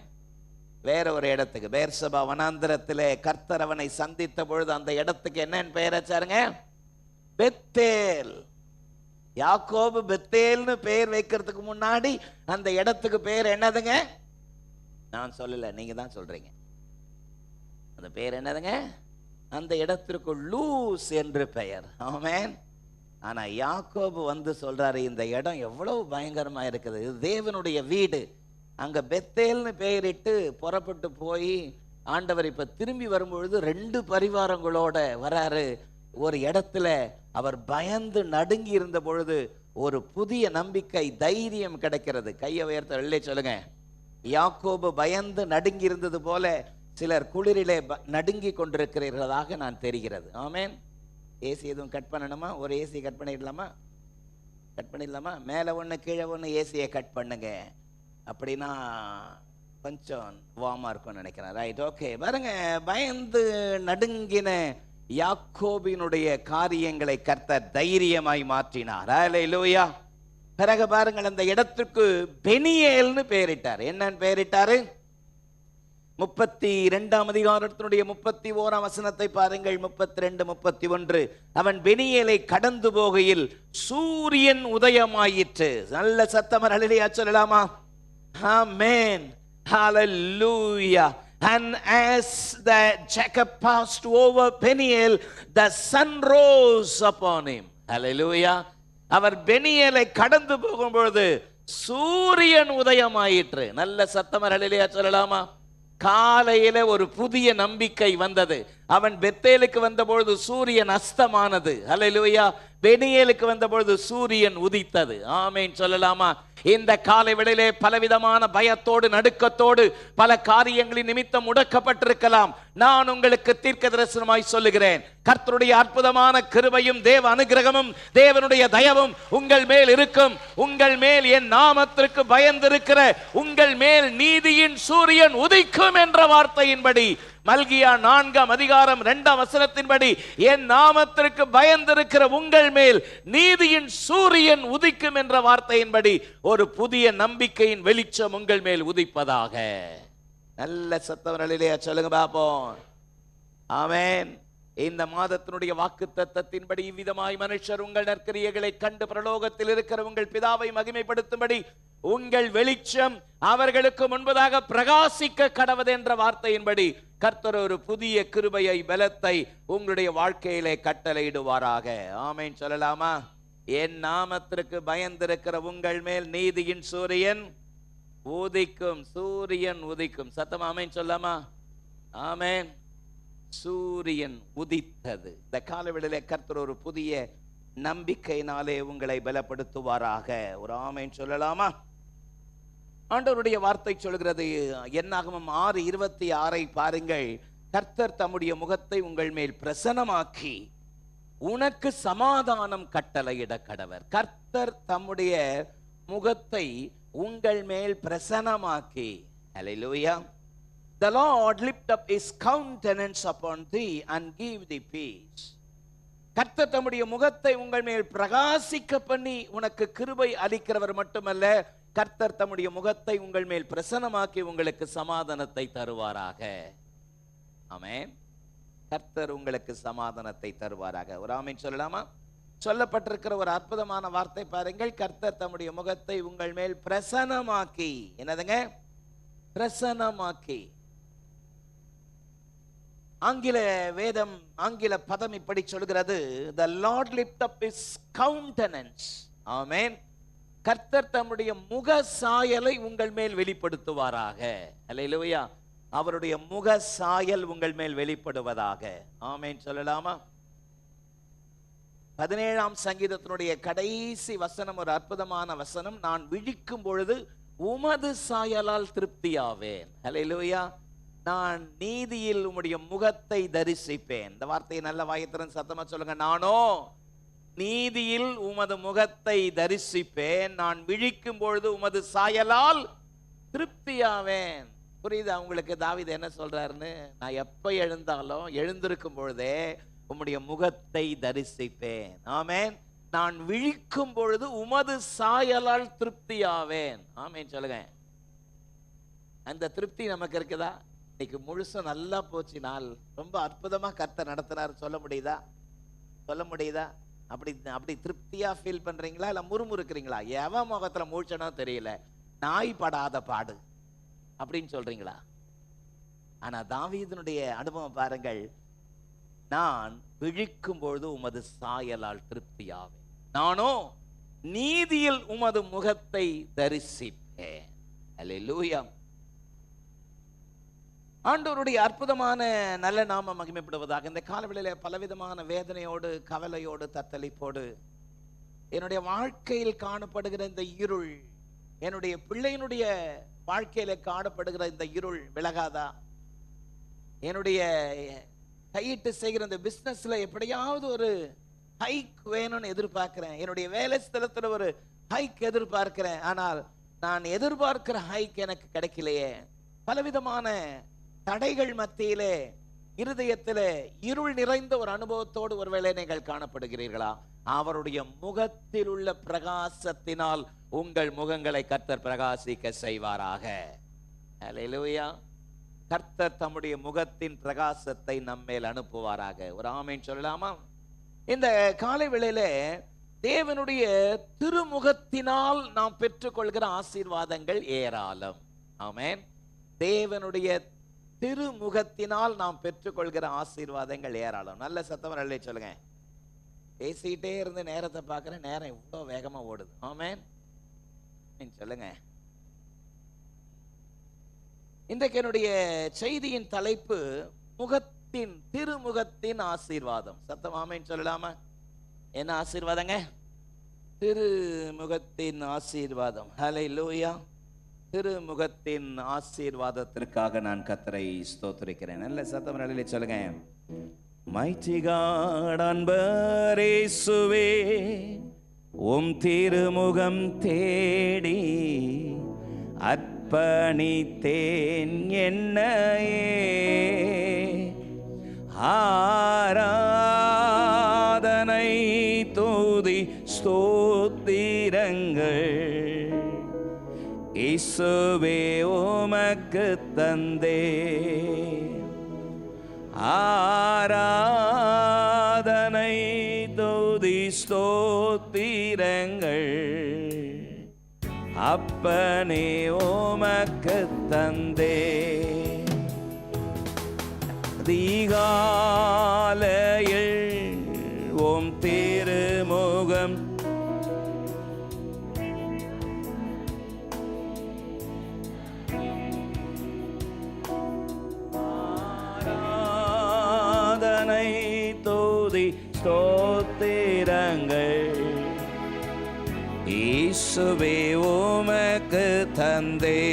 வேற ஒரு இடத்துக்கு, பேர்சபா வனாந்திரத்திலே கர்த்தர் அவனை சந்தித்த பொழுது அந்த இடத்துக்கு என்னன்னு பெயர் வச்சாருங்க? பெத்தேல். யாக்கோபு பெத்தேல்னு பெயர் வைக்கிறதுக்கு முன்னாடி அந்த இடத்துக்கு பெயர் என்னதுங்க? நான் சொல்லல, நீங்க தான் சொல்றீங்க. அந்த பெயர் என்னதுங்க? அந்த இடத்திற்கு லூஸ் என்று பெயர். ஆமென். ஆனா யாக்கோபு வந்து சொல்றாரு, இந்த இடம் எவ்வளவு பயங்கரமா இருக்குது, இது தேவனுடைய வீடு. அங்க பெத்தேல்னு பெயரிட்டு புறப்பட்டு போய் ஆண்டவர் இப்ப திரும்பி வரும்பொழுது 2 பரிவாரங்களோட வராரு. ஒரு இடத்துல அவர் பயந்து நடுங்கி இருந்த பொழுது ஒரு புதிய நம்பிக்கை, தைரியம் கிடைக்கிறது. கையை உயர்த்த வெள்ளை சொல்லுங்க. யாக்கோபு பயந்து நடுங்கி இருந்தது போல சிலர் குளிரிலே நடுங்கி கொண்டிருக்கிறீர்களாக நான் தெரிகிறது. ஆமென். ஏசி எதுவும் கட் பண்ணணுமா? ஒரு ஏசி கட் பண்ணிடலாமா? கட் பண்ணிடலாமா? மேலே ஒன்று கீழே ஒன்று ஏசியை கட் பண்ணுங்க, அப்படின்னா கொஞ்சம் வார்மாக இருக்கும்னு நினைக்கிறேன். Right, okay. பாருங்க, பயந்து நடுங்கின யாக்கோபினுடைய காரியங்களை கர்த்தர் தைரியமாய் மாற்றினார். ஹல்லேலூயா. பிறகு பாருங்கள், அந்த இடத்துக்கு பெனியேல்னு பெயரிட்டார். என்னன்னு பெயரிட்டாரு? 32ஆம் அதிகாரத்தினுடைய 31ஆம் வசனத்தை பாருங்கள். 32, 31. அவன் பெனியேலை கடந்து போகையில் சூரியன் உதயமாயிற்று. நல்ல சத்தம் ஹல்லேலூயா சொல்லலாமா? ஆமென். ஹalleluya. And as the Jacob passed over Peniel, the sun rose upon him. Hallelujah. அவர் பெனியேலை கடந்து போகும்பொழுது சூரியன் உதயமாயிற்று. நல்ல சத்தம் ஹல்லேலூயா சொல்லலாமா? காலையில ஒரு புதிய நம்பிக்கை வந்தது. அவன் பெத்தேலுக்கு வந்தபொழுது சூரியன் அஸ்தமானது. ஹல்லேலூயா. பெனியேலுக்கு வந்தபொழுது சூரியன் உதித்தது. ஆமென் சொல்லலாமா? இந்த காலை வேளையிலே பலவிதமான பயத்தோடு நடுக்கத்தோடு பல காரியங்களின் நிமித்தம் முடக்கப்பட்டிருக்கலாம். நான் உங்களுக்கு தீர்க்க தரிசனமாய் சொல்லுகிறேன், கர்த்தருடைய அற்புதமான கிருபையும் தேவ அனுகிரகமும் தேவனுடைய தயவும் உங்கள் மேல் இருக்கும். உங்கள் மேல் என் நாமத்திற்கு பயந்திருக்கிற உங்கள் மேல் நீதியின் சூரியன் உதிக்கும் என்ற வார்த்தையின்படி, மல்கியா 4ஆம் அதிகாரம் 2ஆம் வசனத்தின்படி, என் நாமத்திற்கு பயந்திருக்கிற உங்கள் மேல் நீதியின் சூரியன் உதிக்கும் என்ற வார்த்தையின்படி ஒரு புதிய நம்பிக்கையின் வெளிச்சம் உங்கள் மேல் உதிப்பதாக. நல்ல சத்தவர்களிலே சொல்லுங்க பாப்போம். ஆமென். இந்த மாதத்தினுடைய வாக்குத்தத்தத்தின்படி இவ்விதமாய் மனுஷர் உங்கள் நற்கிரியைகளை கண்டு பிரலோகத்தில் இருக்கிற உங்கள் பிதாவை மகிமைப்படுத்தும்படி உங்கள் வெளிச்சம் அவர்களுக்கு முன்பதாக பிரகாசிக்க கடவது என்ற வார்த்தையின்படி கர்த்தர் ஒரு புதிய கிருபையை, பலத்தை உங்களுடைய வாழ்க்கையிலே கட்டளையிடுவாராக. ஆமென் சொல்லலாமா? என் நாமத்திற்கு பயந்திருக்கிற உங்கள் மேல் நீதியின் சூரியன் உதிக்கும். சூரியன் உதிக்கும். சத்தம் ஆமென் சொல்லாமா? ஆமென். சூரியன் உதித்தது. இந்த காலவெளியிலே கர்த்தர் ஒரு புதிய நம்பிக்கையினாலே உங்களை பலப்படுத்துவாராக. ஒரு ஆமென் சொல்லலாமா? ஆண்டவருடைய வார்த்தை சொல்கிறது, என்னாகமம் 6:26 பாருங்கள். கர்த்தர் தம்முடைய முகத்தை உங்கள் மேல் பிரசன்னமாக்கி உனக்கு சமாதானம் கட்டளையிட கடவர். கர்த்தர் தம்முடைய முகத்தை உங்கள் மேல் பிரசன்னமாக்கி. ஹல்லேலூயா. The Lord lift up his countenance upon thee and give thee peace. கர்த்தர் தம்முடைய முகத்தை உங்கள் மேல் பிரகாசிக்க பண்ணி உனக்கு கிருபை அளிக்கிறவர் மட்டுமல்ல, கர்த்தர் தம்முடைய முகத்தை உங்கள் மேல் பிரசன்னமாக்கி உங்களுக்கு சமாதானத்தை தருவாராக. ஆமென். கர்த்தர் உங்களுக்கு சமாதானத்தை தருவாராக. ஒரு ஆமென் சொல்லலாமா? சொல்லப்பட்டிருக்கிற ஒரு அற்புதமான வார்த்தை பாருங்கள். கர்த்தர் தம்முடைய முகத்தை உங்கள் மேல் பிரசன்னமாக்கி. என்னதுங்க? பிரசன்னமாக்கி. ஆங்கில வேதம், ஆங்கில பதம் இப்படி சொல்கிறது, the Lord lift up his countenance. ஆமென். கர்த்தர் தம்முடைய முக சாயலை உங்கள் மேல் வெளிப்படுத்துவாராக. ஹல்லேலூயா. அவருடைய முக சாயல் உங்கள் மேல் வெளிப்படுவதாக. ஆமென் சொல்லலாமா? 17ஆம் சங்கீதத்தினுடைய கடைசி வசனம் ஒரு அற்புதமான வசனம். நான் விழிக்கும் பொழுது உமது சாயலால் திருப்தியாவேன். ஹல்லேலூயா. நான் நீதியில் உம்முடைய முகத்தை தரிசிப்பேன். இந்த வார்த்தையை நல்ல வாயத்திறன் சத்தமா சொல்லுங்க. நானோ நீதியில் உமது முகத்தை தரிசிப்பேன், நான் விழிக்கும் பொழுது உமது சாயலால் திருப்தியாவேன். புரியுதா உங்களுக்கு தாவீது என்ன சொல்றாருன்னு? நான் எப்ப எழுந்தாலும் எழுந்திருக்கும் பொழுதே உம்முடைய முகத்தை தரிசிப்பேன். ஆமென். நான் விழிக்கும் பொழுது உமது சாயலால் திருப்தியாவேன். ஆமென் சொல்லுங்க. அந்த திருப்தி நமக்கு இருக்குதா? இன்னைக்கு முழுசும் நல்லா போச்சு, நாள் ரொம்ப அற்புதமா கர்த்தர் நடத்துறாரு சொல்ல முடியுதா? சொல்ல முடியுதா? அப்படி திருப்தியா ஃபீல் பண்றீங்களா, இல்ல முறுமுறுக்கிறீங்களா? எவன் முகத்துல மூழ்ச்சனோ தெரியல, நாய் படாத பாடு அப்படின்னு சொல்றீங்களா? ஆனா தாவீதுனுடைய அனுபவம் பாருங்கள். நான் விழிக்கும் பொழுது உமது சாயலால் திருப்தியாவேன், நானோ நீதியில் உமது முகத்தை தரிசிப்பேன். அல்லேலூயா. ஆண்டவருடைய அற்புதமான நல்ல நாமம் மகிமைப்படுவதாக. இந்த காலவெளியில பலவிதமான வேதனையோடு, கவலையோடு, தத்தளிப்போடு என்னுடைய வாழ்க்கையில் காணப்படுகிற இந்த இருள், என்னுடைய பிள்ளையினுடைய வாழ்க்கையில காணப்படுகிற இந்த இருள் விலகாதா? என்னுடைய கையிட்டு செய்கிற இந்த பிசினஸ்ல எப்படியாவது ஒரு ஹைக் வேணும்னு எதிர்பார்க்கிறேன். என்னுடைய வேலை ஸ்தலத்துல ஒரு ஹைக் எதிர்பார்க்கிறேன். ஆனால் நான் எதிர்பார்க்கிற ஹைக் எனக்கு கிடைக்கலையே. பலவிதமான தடைகள் மத்தியிலே இருதயத்திலே இருள் நிறைந்த ஒரு அனுபவத்தோடு ஒருவேளை நீங்கள் காணப்படுகிறீர்களா? அவருடைய முகத்தில் உள்ள பிரகாசத்தினால் உங்கள் முகங்களை கர்த்தர் பிரகாசிக்க செய்வாராக. அல்லேலூயா. கர்த்தர் தம்முடைய முகத்தின் பிரகாசத்தை நம்மேல் அனுப்புவாராக. ஒரு ஆமென் சொல்லலாமா? இந்த காலை வேளையிலே தேவனுடைய திருமுகத்தினால் நாம் பெற்றுக்கொள்கிற ஆசீர்வாதங்கள் ஏராளம். ஆமென். தேவனுடைய திருமுகத்தினால் நாம் பெற்றுக்கொள்கிற ஆசீர்வாதங்கள் ஏராளம். நல்ல சத்தம் நல்ல சொல்லுங்க. பேசிட்டே இருந்து நேரத்தை பார்க்கிறேன், நேரம் இவ்வளோ வேகமா ஓடுது. ஆமென் சொல்லுங்க. இன்றைக்கு என்னுடைய செய்தியின் தலைப்பு முகத்தின் திருமுகத்தின் ஆசீர்வாதம். சத்தம் ஆமென் சொல்லலாமா? என்ன ஆசீர்வாதங்க? திருமுகத்தின் ஆசீர்வாதம். ஹல்லேலூயா. திருமுகத்தின் ஆசீர்வாதத்திற்காக நான் கர்த்தரை ஸ்தோத்திரிக்கிறேன். நல்ல சத்தம் நல்ல சொல்லுங்க. Mighty God, அன்பர் இயேசுவே, உம் திருமுகம் தேடி அர்ப்பணித்தேன் என்னையே. ஆராதனை துதி ஸ்தோத்திரங்கள் இயேசுவே உமக்கு தந்தே. ஆராதனை துதி ஸ்தோத்திரங்கள் அப்பனே உமக்கு தந்தே. அதிகாலையில் உம் திருமுகம் தோதி ஸ்தோத்திரங்கள் இயேசுவே உமக்கு தந்தே.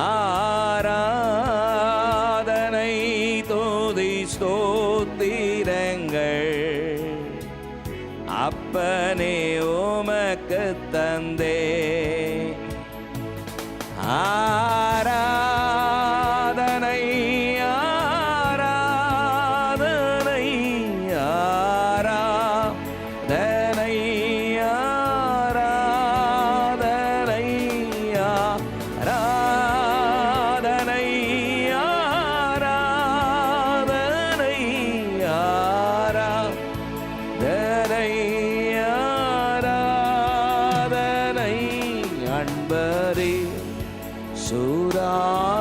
ஆராதனை தோதி ஸ்தோத்திரங்கள் அப்பனே உமக்கு தந்தே. ஆராதனை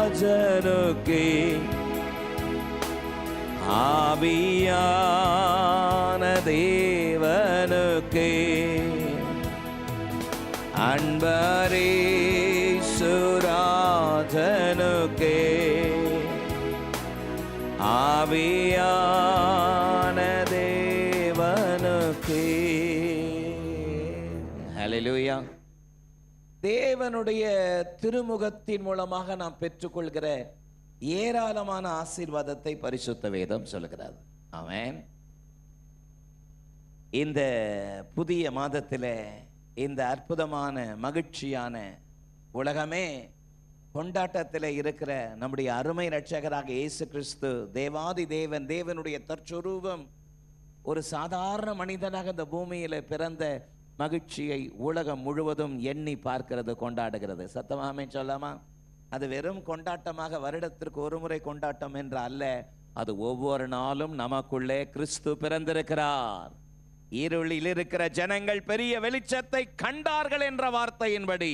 சுராஜனுக்கே ஆவியான தேவனுக்கே அன்பரே சுராஜனுக்கே ஆவியான தேவனுக்கே. ஹல்லேலூயா. தேவனுடைய திருமுகத்தின் மூலமாக நாம் பெற்றுக்கொள்கிற ஏராளமான ஆசீர்வாதத்தை பரிசுத்த வேதம் சொல்லுகிறது. ஆமென். இந்த புதிய மாதத்தில் இந்த அற்புதமான மகிழ்ச்சியான உலகமே கொண்டாட்டத்தில் இருக்கிற நம்முடைய அருமை இரட்சகராக இயேசு கிறிஸ்து தேவாதி தேவன், தேவனுடைய தற்சொரூபம் ஒரு சாதாரண மனிதனாக இந்த பூமியில் பிறந்த மகிழ்ச்சியை உலகம் முழுவதும் எண்ணி பார்க்கிறது, கொண்டாடுகிறது. சத்தமாமே சொல்லாமா? அது வெறும் கொண்டாட்டமாக வருடத்திற்கு ஒரு முறை கொண்டாட்டம் என்று அல்ல, அது ஒவ்வொரு நாளும் நமக்குள்ளே கிறிஸ்து பிறந்திருக்கிறார். இருளில் இருக்கிற ஜனங்கள் பெரிய வெளிச்சத்தை கண்டார்கள் என்ற வார்த்தையின்படி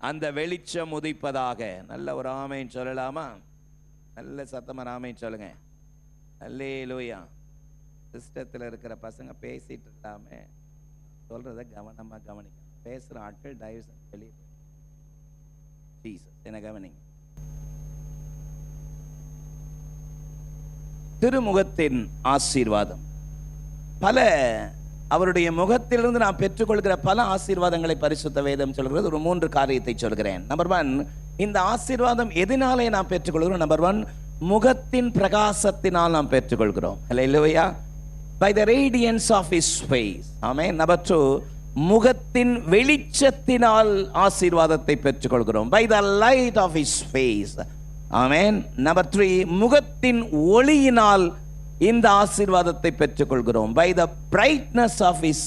அந்த வெளிச்சம் உதிப்பதாக. நல்ல ஒரு ஆமென் சொல்லலாமா? நல்ல சத்தமா ஆமென் சொல்லுங்க. அல்லேலூயா. சிஸ்டத்தில் இருக்கிற பசங்க பேசிட்டு இல்லாம சொல்றத கவனமா கவனிக்க. பேசுற ஆட்கள் தயவு செஞ்சு வெளியே என்ன கவனிங்க. திருமுகத்தின் ஆசீர்வாதம். பல அவருடைய முகத்திலிருந்து நாம் பெற்றுக்கொள்கிற பல ஆசீர்வாதங்களை பரிசுத்த வேதம் சொல்கிறது. ஒரு 3 காரியத்தை சொல்கிறேன். நம்பர் 1, இந்த ஆசீர்வாதம் எதனாலே நாம் பெற்றுக்கொள்கிறோம்? நம்பர் 1, முகத்தின் பிரகாசத்தினால் நாம் பெற்றுக்கொள்கிறோம். ஹல்லேலூயா. By the radiance of his face. Amen. Number 2, முகத்தின் வெளிச்சத்தினால் ஆசீர்வாதத்தை பெற்றுக்கொள்கிறோம். By the light of his face. Amen. Number 3, முகத்தின் ஒளியினால் இந்த ஆசீர்வாதத்தை பெற்றுக்கொள்கிறோம். By the brightness of his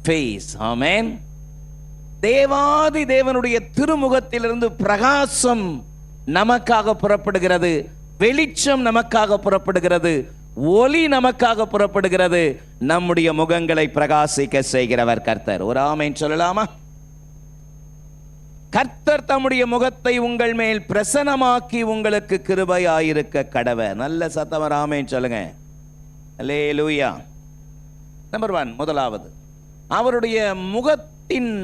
face. ஆமென். தேவாதி தேவனுடைய திருமுகத்திலிருந்து பிரகாசம் நமக்காக புறப்படுகிறது, வெளிச்சம் நமக்காக புறப்படுகிறது, ஒளி நமக்காக புறப்படுகிறது. நம்முடைய முகங்களை பிரகாசிக்க செய்கிறவர் கர்த்தர். ஒரு ஆமென் சொல்லலாமா? கர்த்தர் தம்முடைய முகத்தை உங்கள் மேல் பிரசன்னமாக்கி உங்களுக்கு கிருபையாயிருக்க கடவர். நல்ல சத்தமா ஆமென் சொல்லுங்க. அல்லேலூயா. நம்பர் 1, முதலாவது, அவருடைய முகத்தின்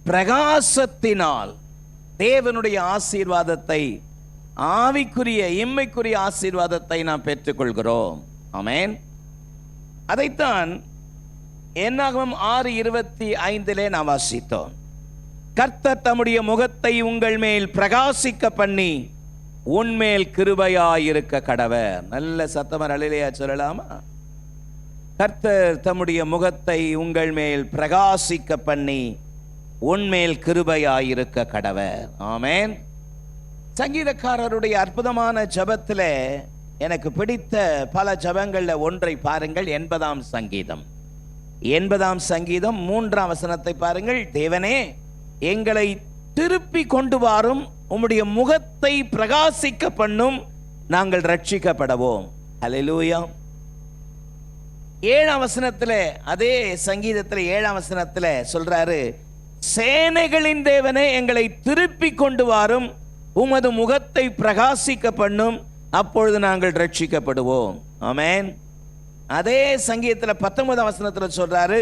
பிரகாசத்தினால் தேவனுடைய ஆசீர்வாதத்தை, ஆவிக்குரிய இம்மைக்குரிய ஆசீர்வாதத்தை நாம் பெற்றுக்கொள்கிறோம். ஆமென். அதைத்தான் என்னாகமம் 6:25 நாம் வாசித்தோம். கர்த்தர் தம்முடைய முகத்தை உங்கள் மேல் பிரகாசிக்க பண்ணி உன்மேல் கிருபையாயிருக்க கடவர். நல்ல சத்தமா அல்லேலூயா சொல்லலாமா? கர்த்தர் தம்முடைய முகத்தை உங்கள் மேல் பிரகாசிக்க பண்ணி உன்மேல் கிருபையாயிருக்க கடவர். ஆமென். சங்கீதக்காரருடைய அற்புதமான ஜெபத்தில் எனக்கு பிடித்த பல ஜெபங்கள்ல ஒன்றை பாருங்கள். 80ஆம் சங்கீதம். 80ஆம் சங்கீதம் 3ஆம் வசனத்தை பாருங்கள். தேவனே, எங்களை திருப்பி கொண்டு வாரும், உம்முடைய முகத்தை பிரகாசிக்க பண்ணும், நாங்கள் ரட்சிக்கப்படவோம். அல்லேலூயா. 7ஆம் வசனத்தில், அதே சங்கீதத்தில் 7ஆம் வசனத்தில் சொல்றாரு, சேனைகளின் தேவனே, எங்களை திருப்பி கொண்டு வாரும், உமது முகத்தை பிரகாசிக்க பண்ணும், அப்பொழுது நாங்கள் ரட்சிக்கப்படுவோம். ஆமென். அதே சங்கீதத்தில் 19ஆம் வசனத்தில் சொல்றாரு,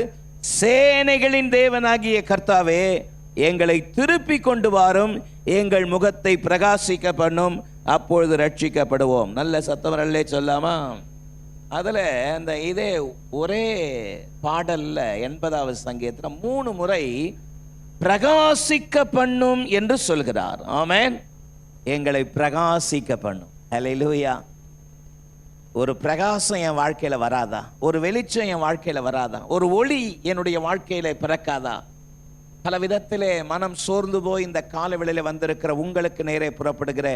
சேனைகளின் தேவனாகிய கர்த்தாவே, எங்களை திருப்பி கொண்டு வாரும், எங்கள் முகத்தை பிரகாசிக்க பண்ணும், அப்பொழுது ரட்சிக்கப்படுவோம். நல்ல சத்தவரல்லே சொல்லாமா? அதுல அந்த இதே ஒரே பாடல்ல 80ஆவது சங்கீதத்தில் 3 முறை பிரகாசிக்க பண்ணும் என்று சொல்கிறார். ஆமென். எங்களை பிரகாசிக்க பண்ணும். ஹல்லேலூயா. ஒரு பிரகாசம் என் வாழ்க்கையில வராதா? ஒரு வெளிச்சம் என் வாழ்க்கையில வராதா? ஒரு ஒளி என்னுடைய வாழ்க்கையில பிறக்காதா? பல விதத்திலே மனம் சோர்ந்து போய் இந்த காலவெளியில வந்திருக்கிற உங்களுக்கு நேரே புறப்படுகிற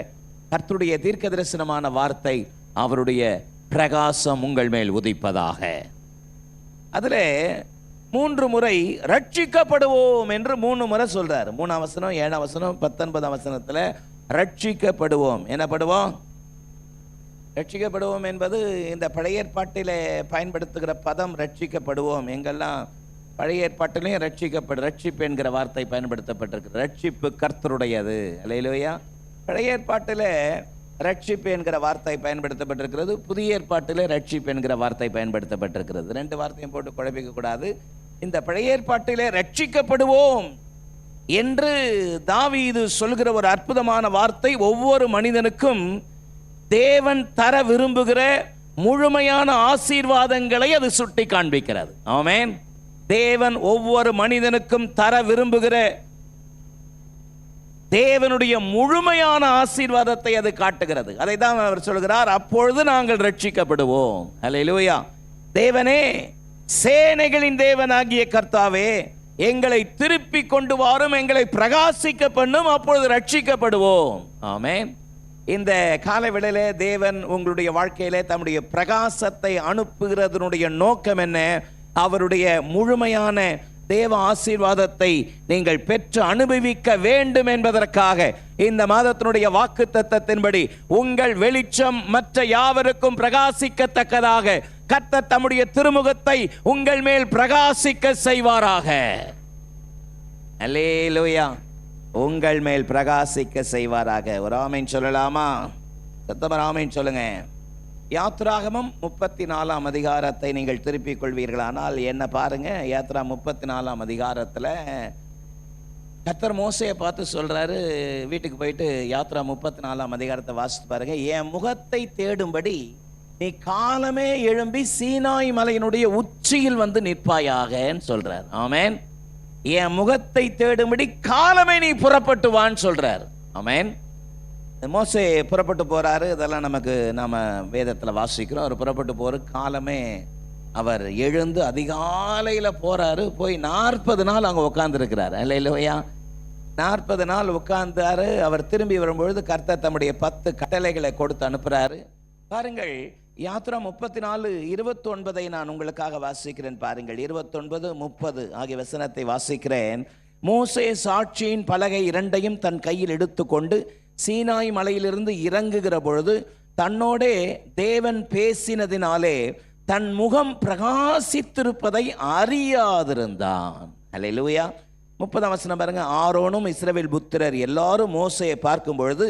கர்த்தருடைய தீர்க்க தரிசனமான வார்த்தை, அவருடைய பிரகாசம் உங்கள் மேல் உதிப்பதாக. அதுல 3 முறை ரட்சிக்கப்படுவோம் என்று 3 முறை சொல்றாரு. 3ஆம் வசனம், 7ஆம் வசனம், 19ஆம் வசனத்துல ரட்சிக்கப்படுவோம். என்ன படுவோம்? ரட்சிக்கப்படுவோம் என்பது இந்த பழைய ஏற்பாட்டிலே பயன்படுத்துகிற பதம் ரட்சிக்கப்படுவோம். எங்கெல்லாம் பழைய ஏற்பாட்டிலையும் ரட்சிப்பு என்கிற வார்த்தை பயன்படுத்தப்பட்டிருக்கு. ரட்சிப்பு கர்த்தருடையது. அல்லேலூயா. பழைய ஏற்பாட்டில் ரட்சிப்பு என்கிற வார்த்தை பயன்படுத்தப்பட்டிருக்கிறது, புதிய ஏற்பாட்டில் ரட்சிப்பு என்கிற வார்த்தை பயன்படுத்தப்பட்டிருக்கிறது. 2 வார்த்தையும் போட்டு குழப்பிக்க கூடாது. இந்த பழைய ஏற்பாட்டிலே ரட்சிக்கப்படுவோம் என்று தாவீது சொல்கிற ஒரு அற்புதமான வார்த்தை ஒவ்வொரு மனிதனுக்கும் தேவன் தர விரும்புகிற முழுமையான ஆசீர்வாதங்களை அது சுட்டி காண்பிக்கிறது. ஆமென். தேவன் ஒவ்வொரு மனிதனுக்கும் தர விரும்புகிற தேவனுடைய முழுமையான ஆசீர்வாதத்தை அது காட்டுகிறது. அதை தான் அவர் சொல்கிறார், அப்பொழுது நாங்கள் ரட்சிக்கப்படுவோம். அல்லேலூயா. தேவனே, சேனைகளின் தேவனாகிய கர்த்தாவே, எங்களை திருப்பி கொண்டு வாரும், எங்களை பிரகாசிக்க பண்ணும், அப்பொழுது ரட்சிக்கப்படுவோம். ஆமென். இந்த காலவேளையிலே தேவன் உங்களுடைய வாழ்க்கையிலே தம்முடைய பிரகாசத்தை அனுப்புகிறதனுடைய நோக்கம் என்ன? அவருடைய முழுமையான தேவ ஆசீர்வாதத்தை நீங்கள் பெற்று அனுபவிக்க வேண்டும் என்பதற்காக இந்த மாதத்தினுடைய வாக்குத்தத்தத்தின்படி உங்கள் வெளிச்சம் மற்ற யாவருக்கும் பிரகாசிக்கத்தக்கதாக கர்த்தர் தம்முடைய திருமுகத்தை உங்கள் மேல் பிரகாசிக்க செய்வாராக. அல்லேலூயா. உங்கள் மேல் பிரகாசிக்க செய்வாராக. ஒரு ஆமென் சொல்லலாமா? சத்தமா ஆமென் சொல்லுங்க. யாத்ராகமம் 34 அதிகாரத்தை நீங்கள் திருப்பிக் கொள்வீர்களானால் என்ன பாருங்க. யாத்ரா 34 அதிகாரத்தில் கர்த்தர் மோசையை பார்த்து சொல்றாரு, வீட்டுக்கு போயிட்டு யாத்ரா 34 அதிகாரத்தை வாசித்து பாருங்க. என் முகத்தை தேடும்படி நீ காலமே எழும்பி சீனாய் மலையினுடைய உச்சியில் வந்து நிற்பாயாகன்னு சொல்றார். ஆமென். என் முகத்தை தேடும்படி காலமே நீ புறப்பட்டு வான்னு சொல்றார். ஆமென். மோசே புறப்பட்டு போறாரு. இதெல்லாம் நாம வேதத்துல வாசிக்கிறோம். அவர் புறப்பட்டு போற காலமே அவர் எழுந்து அதிகாலையில போறாரு. போய் 40 நாள் அங்க உட்கார்ந்து இருக்கிறார். இல்லையா? 40 நாள் உட்கார்ந்தாரு. அவர் திரும்பி வரும்பொழுது கர்த்தர் தம்முடைய 10 கட்டளைகளை கொடுத்து அனுப்புறாரு. பாருங்கள், யாத்ரா 34:29 நான் உங்களுக்காக வாசிக்கிறேன். பாருங்கள், 29, 30 ஆகிய வசனத்தை வாசிக்கிறேன். மோசே சாட்சியின் பலகை 2ஐயும் தன் கையில் எடுத்துக்கொண்டு சீனாய் மலையிலிருந்து இறங்குகிற பொழுது தன்னோடே தேவன் பேசினதினாலே தன் முகம் பிரகாசித்திருப்பதை அறியாதிருந்தான். அல்லேலூயா. 30 வசனம் பாருங்க. ஆரோனும் இஸ்ரவேல் புத்திரர் எல்லாரும் மோசேயை பார்க்கும் பொழுது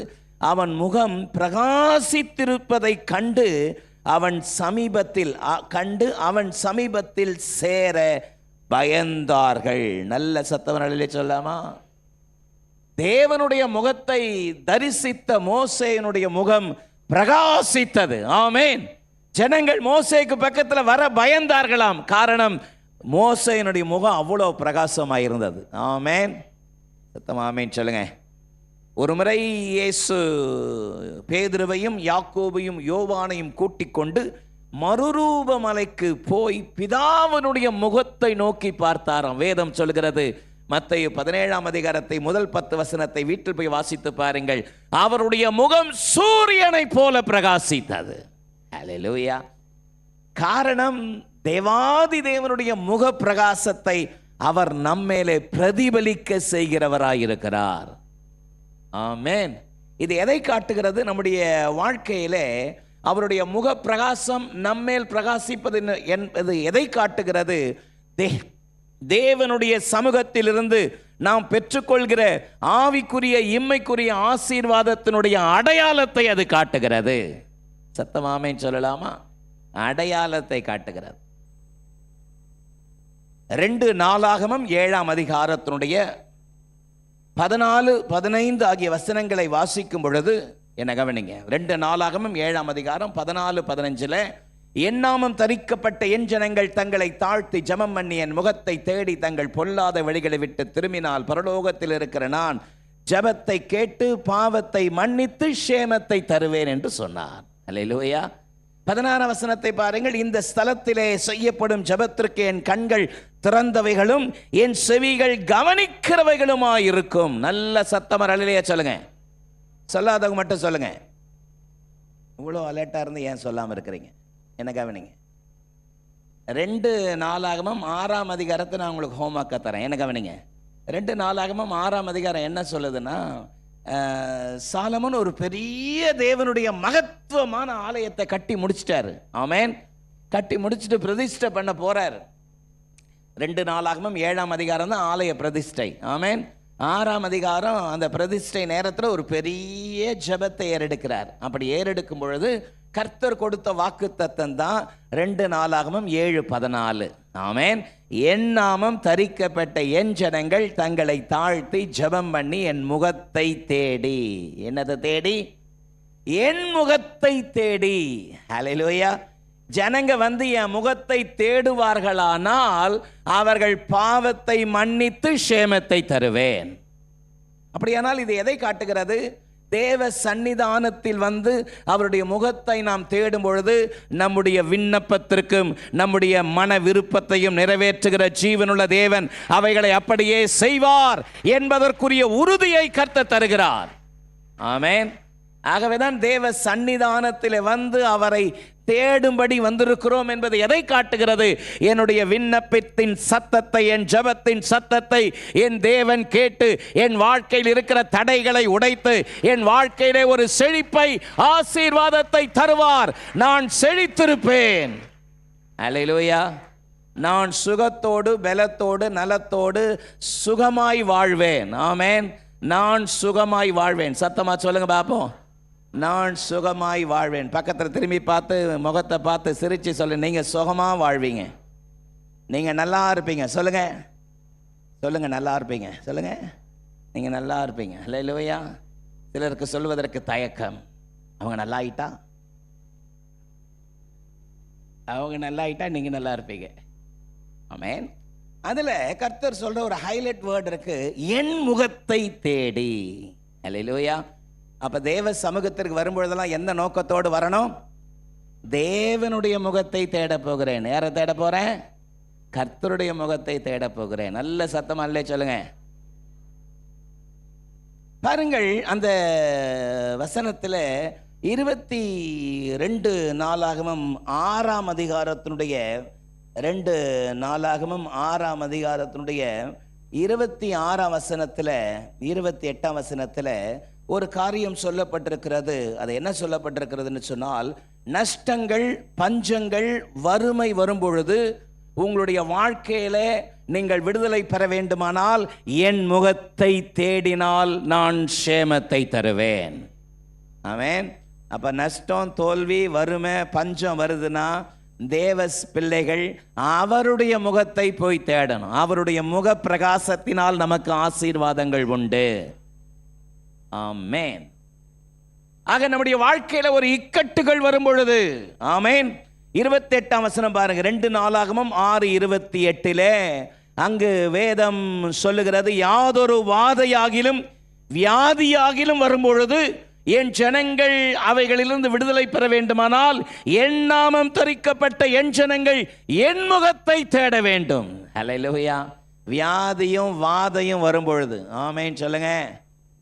அவன் முகம் பிரகாசித்திருப்பதை கண்டு அவன் சமீபத்தில் சேர பயந்தார்கள். நல்ல சத்தவனாலே சொல்லாமா? தேவனுடைய முகத்தை தரிசித்த மோசேயினுடைய முகம் பிரகாசித்தது. ஆமென். ஜனங்கள் மோசேக்கு பக்கத்தில் வர பயந்தார்களாம். காரணம், மோசேயினுடைய முகம் அவ்வளவு பிரகாசமாயிருந்தது. ஆமென். சத்தம் ஆமென் சொல்லுங்க. ஒரு முறை இயேசு பேதுருவையும் யாக்கோபையும் யோவானையும் கூட்டிக் கொண்டு மறுரூப மலைக்கு போய் பிதாவினுடைய முகத்தை நோக்கி பார்த்தாராம். வேதம் சொல்கிறது, மத்தேயு 17 அதிகாரத்தை முதல் 10 வசனத்தை வீட்டில் போய் வாசித்து பாருங்கள். அவருடைய முகம் சூரியனை போல பிரகாசித்தது. அல்லேலூயா. காரணம், தேவாதி தேவனுடைய முக பிரகாசத்தை அவர் நம்மேலே பிரதிபலிக்க செய்கிறவராயிருக்கிறார். ஆமென். இது எதை காட்டுகிறது? நம்முடைய வாழ்க்கையிலே அவருடைய முக பிரகாசம் நம்மேல் பிரகாசிப்பது என்பது எதை காட்டுகிறது? தேவனுடைய சமூகத்திலிருந்து நாம் பெற்றுக்கொள்கிற ஆவிக்குரிய இம்மைக்குரிய ஆசீர்வாதத்தினுடைய அடையாளத்தை அது காட்டுகிறது. சத்தம் ஆமென் சொல்லலாமா? அடையாளத்தை காட்டுகிறது. 2 நாளாகமம் 7 அதிகாரத்தினுடைய 14, 15 ஆகிய வசனங்களை வாசிக்கும் பொழுது என்ன கவனிங்க. 2 நாளாகமம் 7 அதிகாரம் 14, 15 என் நாமம் தரிக்கப்பட்ட என் ஜனங்கள் தங்களை தாழ்த்தி ஜெபம் பண்ணி என் முகத்தை தேடி தங்கள் பொல்லாத வழிகளை விட்டு திரும்பினால் பரலோகத்தில் இருக்கிற நான் ஜெபத்தை கேட்டு பாவத்தை மன்னித்து சேமத்தை தருவேன் என்று சொன்னார். அல்லேலூயா. 16 வசனத்தை பாருங்கள். இந்த ஸ்தலத்திலே செய்யப்படும் ஜெபத்திற்கு என் கண்கள் திறந்தவைகளும் என் செவிகள் கவனிக்கிறவைகளுமாயிருக்கும். நல்ல சத்தமர் அல்லேலூயா சொல்லுங்க. சொல்லாதவங்க மட்டும் சொல்லுங்க. இவ்வளோ அலர்ட்டா இருந்து ஏன் சொல்லாம இருக்கிறீங்க? என்ன கவனிங்க. 2 நாளாகமம் 6 அதிகாரத்தை நான் உங்களுக்கு ஹோம்ஒர்க்காக தரேன். என்ன கவனிங்க. 2 நாளாகமம் 6 அதிகாரம் என்ன சொல்லுதுன்னா, சாலமோன் ஒரு பெரிய தேவனுடைய மகத்துவமான ஆலயத்தை கட்டி முடிச்சிட்டாரு. ஆமென். கட்டி முடிச்சுட்டு பிரதிஷ்டை பண்ண போறாரு. 2 நாளாகமம் 7 அதிகாரம் தான் ஆலய பிரதிஷ்டை. ஆமென். 6 அதிகாரம் அந்த பிரதிஷ்டை நேரத்தில் ஒரு பெரிய ஜெபத்தை ஏறெடுக்கிறார். அப்படி ஏறெடுக்கும் பொழுது கர்த்தர் கொடுத்த வாக்குத்தத்தம் தான் 2 நாளாகமம் 7:14. ஆமென். என் நாமம் தரிக்கப்பட்ட என் ஜனங்கள் தங்களை தாழ்த்தி ஜெபம் பண்ணி என் முகத்தை தேடி. என்னது தேடி? என் முகத்தை தேடி. ஹல்லேலூயா. ஜனங்க வந்து என் முகத்தை தேடுவார்களானால் அவர்கள் பாவத்தை மன்னித்து சேமத்தை தருவேன். அப்படியானால் இது எதை காட்டுகிறது? தேவ சந்நிதானத்தில் வந்து அவருடைய முகத்தை நாம் தேடும் பொழுது நம்முடைய விண்ணப்பத்திற்கும் நம்முடைய மன விருப்பத்தையும் நிறைவேற்றுகிற ஜீவனுள்ள தேவன் அவைகளை அப்படியே செய்வார் என்பதற்குரிய உறுதியை கர்த்தர் தருகிறார். ஆமென். ஆகவேதான் தேவ சந்நிதானத்தில் வந்து அவரை தேடும்படி வந்திருக்கிறோம் என்பது எதை காட்டுகிறது? என்னுடைய விண்ணப்பத்தின் சத்தத்தை, என் ஜெபத்தின் சத்தத்தை என் தேவன் கேட்டு என் வாழ்க்கையில் இருக்கிற தடைகளை உடைத்து என் வாழ்க்கையிலே ஒரு செழிப்பை, ஆசீர்வாதத்தை தருவார். நான் செழித்திருப்பேன். அல்லேலூயா. நான் சுகத்தோடு, பலத்தோடு, நலத்தோடு சுகமாய் வாழ்வேன். ஆமென். நான் சுகமாய் வாழ்வேன். சத்தமா சொல்லுங்க பாப்போம். நான் சுகமாய் வாழ்வேன். பக்கத்தில் திரும்பி பார்த்து முகத்தை பார்த்து சிரிச்சு சொல்லு, நீங்க சுகமா வாழ்வீங்க, நீங்க நல்லா இருப்பீங்க. சொல்லுங்க சொல்லுங்க, நல்லா இருப்பீங்க. சொல்லுங்க, நீங்க நல்லா இருப்பீங்க. அல்லேலூயா. சிலருக்கு சொல்வதற்கு தயக்கம். அவங்க நல்லா ஆயிட்டா நீங்க நல்லா இருப்பீங்க. ஆமென். அதுல கர்த்தர் சொல்ற ஒரு ஹைலைட் வேர்ட் இருக்கு, என் முகத்தை தேடி. அல்லேலூயா. அப்ப தேவ சமூகத்திற்கு வரும்பொழுதெல்லாம் எந்த நோக்கத்தோடு வரணும்? தேவனுடைய முகத்தை தேட போகிறேன். யாரை தேட போறேன்? கர்த்தருடைய முகத்தை தேட போகிறேன். நல்ல சத்தமா அல்லே சொல்லுங்க. பாருங்கள், அந்த வசனத்தில் 22 நாளாகமம் 6ஆம் அதிகாரத்தினுடைய 2 நாளாகமம் 6ஆம் அதிகாரத்தினுடைய 26ஆம் வசனத்தில் 28ஆம் வசனத்தில் ஒரு காரியம் சொல்லப்பட்டிருக்கிறது. அது என்ன சொல்லப்பட்டிருக்கிறதுன்னு சொன்னால், நஷ்டங்கள், பஞ்சங்கள், வறுமை வரும்பொழுது உங்களுடைய வாழ்க்கையில நீங்கள் விடுதலை பெற வேண்டுமானால் என் முகத்தை தேடினால் நான் சேமத்தை தருவேன். ஆமென். அப்ப நஷ்டம், தோல்வி, வறுமை, பஞ்சம் வருதுன்னா தேவ பிள்ளைகள் அவருடைய முகத்தை போய் தேடணும். அவருடைய முக பிரகாசத்தினால் நமக்கு ஆசீர்வாதங்கள் உண்டு. ஆமென். ஆக நம்முடைய வாழ்க்கையில ஒரு இக்கட்டுகள் வரும் பொழுது, ஆமென், 28ஆம் வசனம் பாருங்க. 2 நாளாகமம் 6:28 அங்கு வேதம் சொல்லுகிறது, யாதொரு வாதையாகிலும் வியாதியாகிலும் வரும்பொழுது என் ஜனங்கள் அவைகளிலிருந்து விடுதலை பெற வேண்டுமானால் என் நாமம் தரிக்கப்பட்ட என் ஜனங்கள் என் முகத்தை தேட வேண்டும். அல்லேலூயா. வியாதியும் வாதையும் வரும்பொழுது, ஆமென் சொல்லுங்க.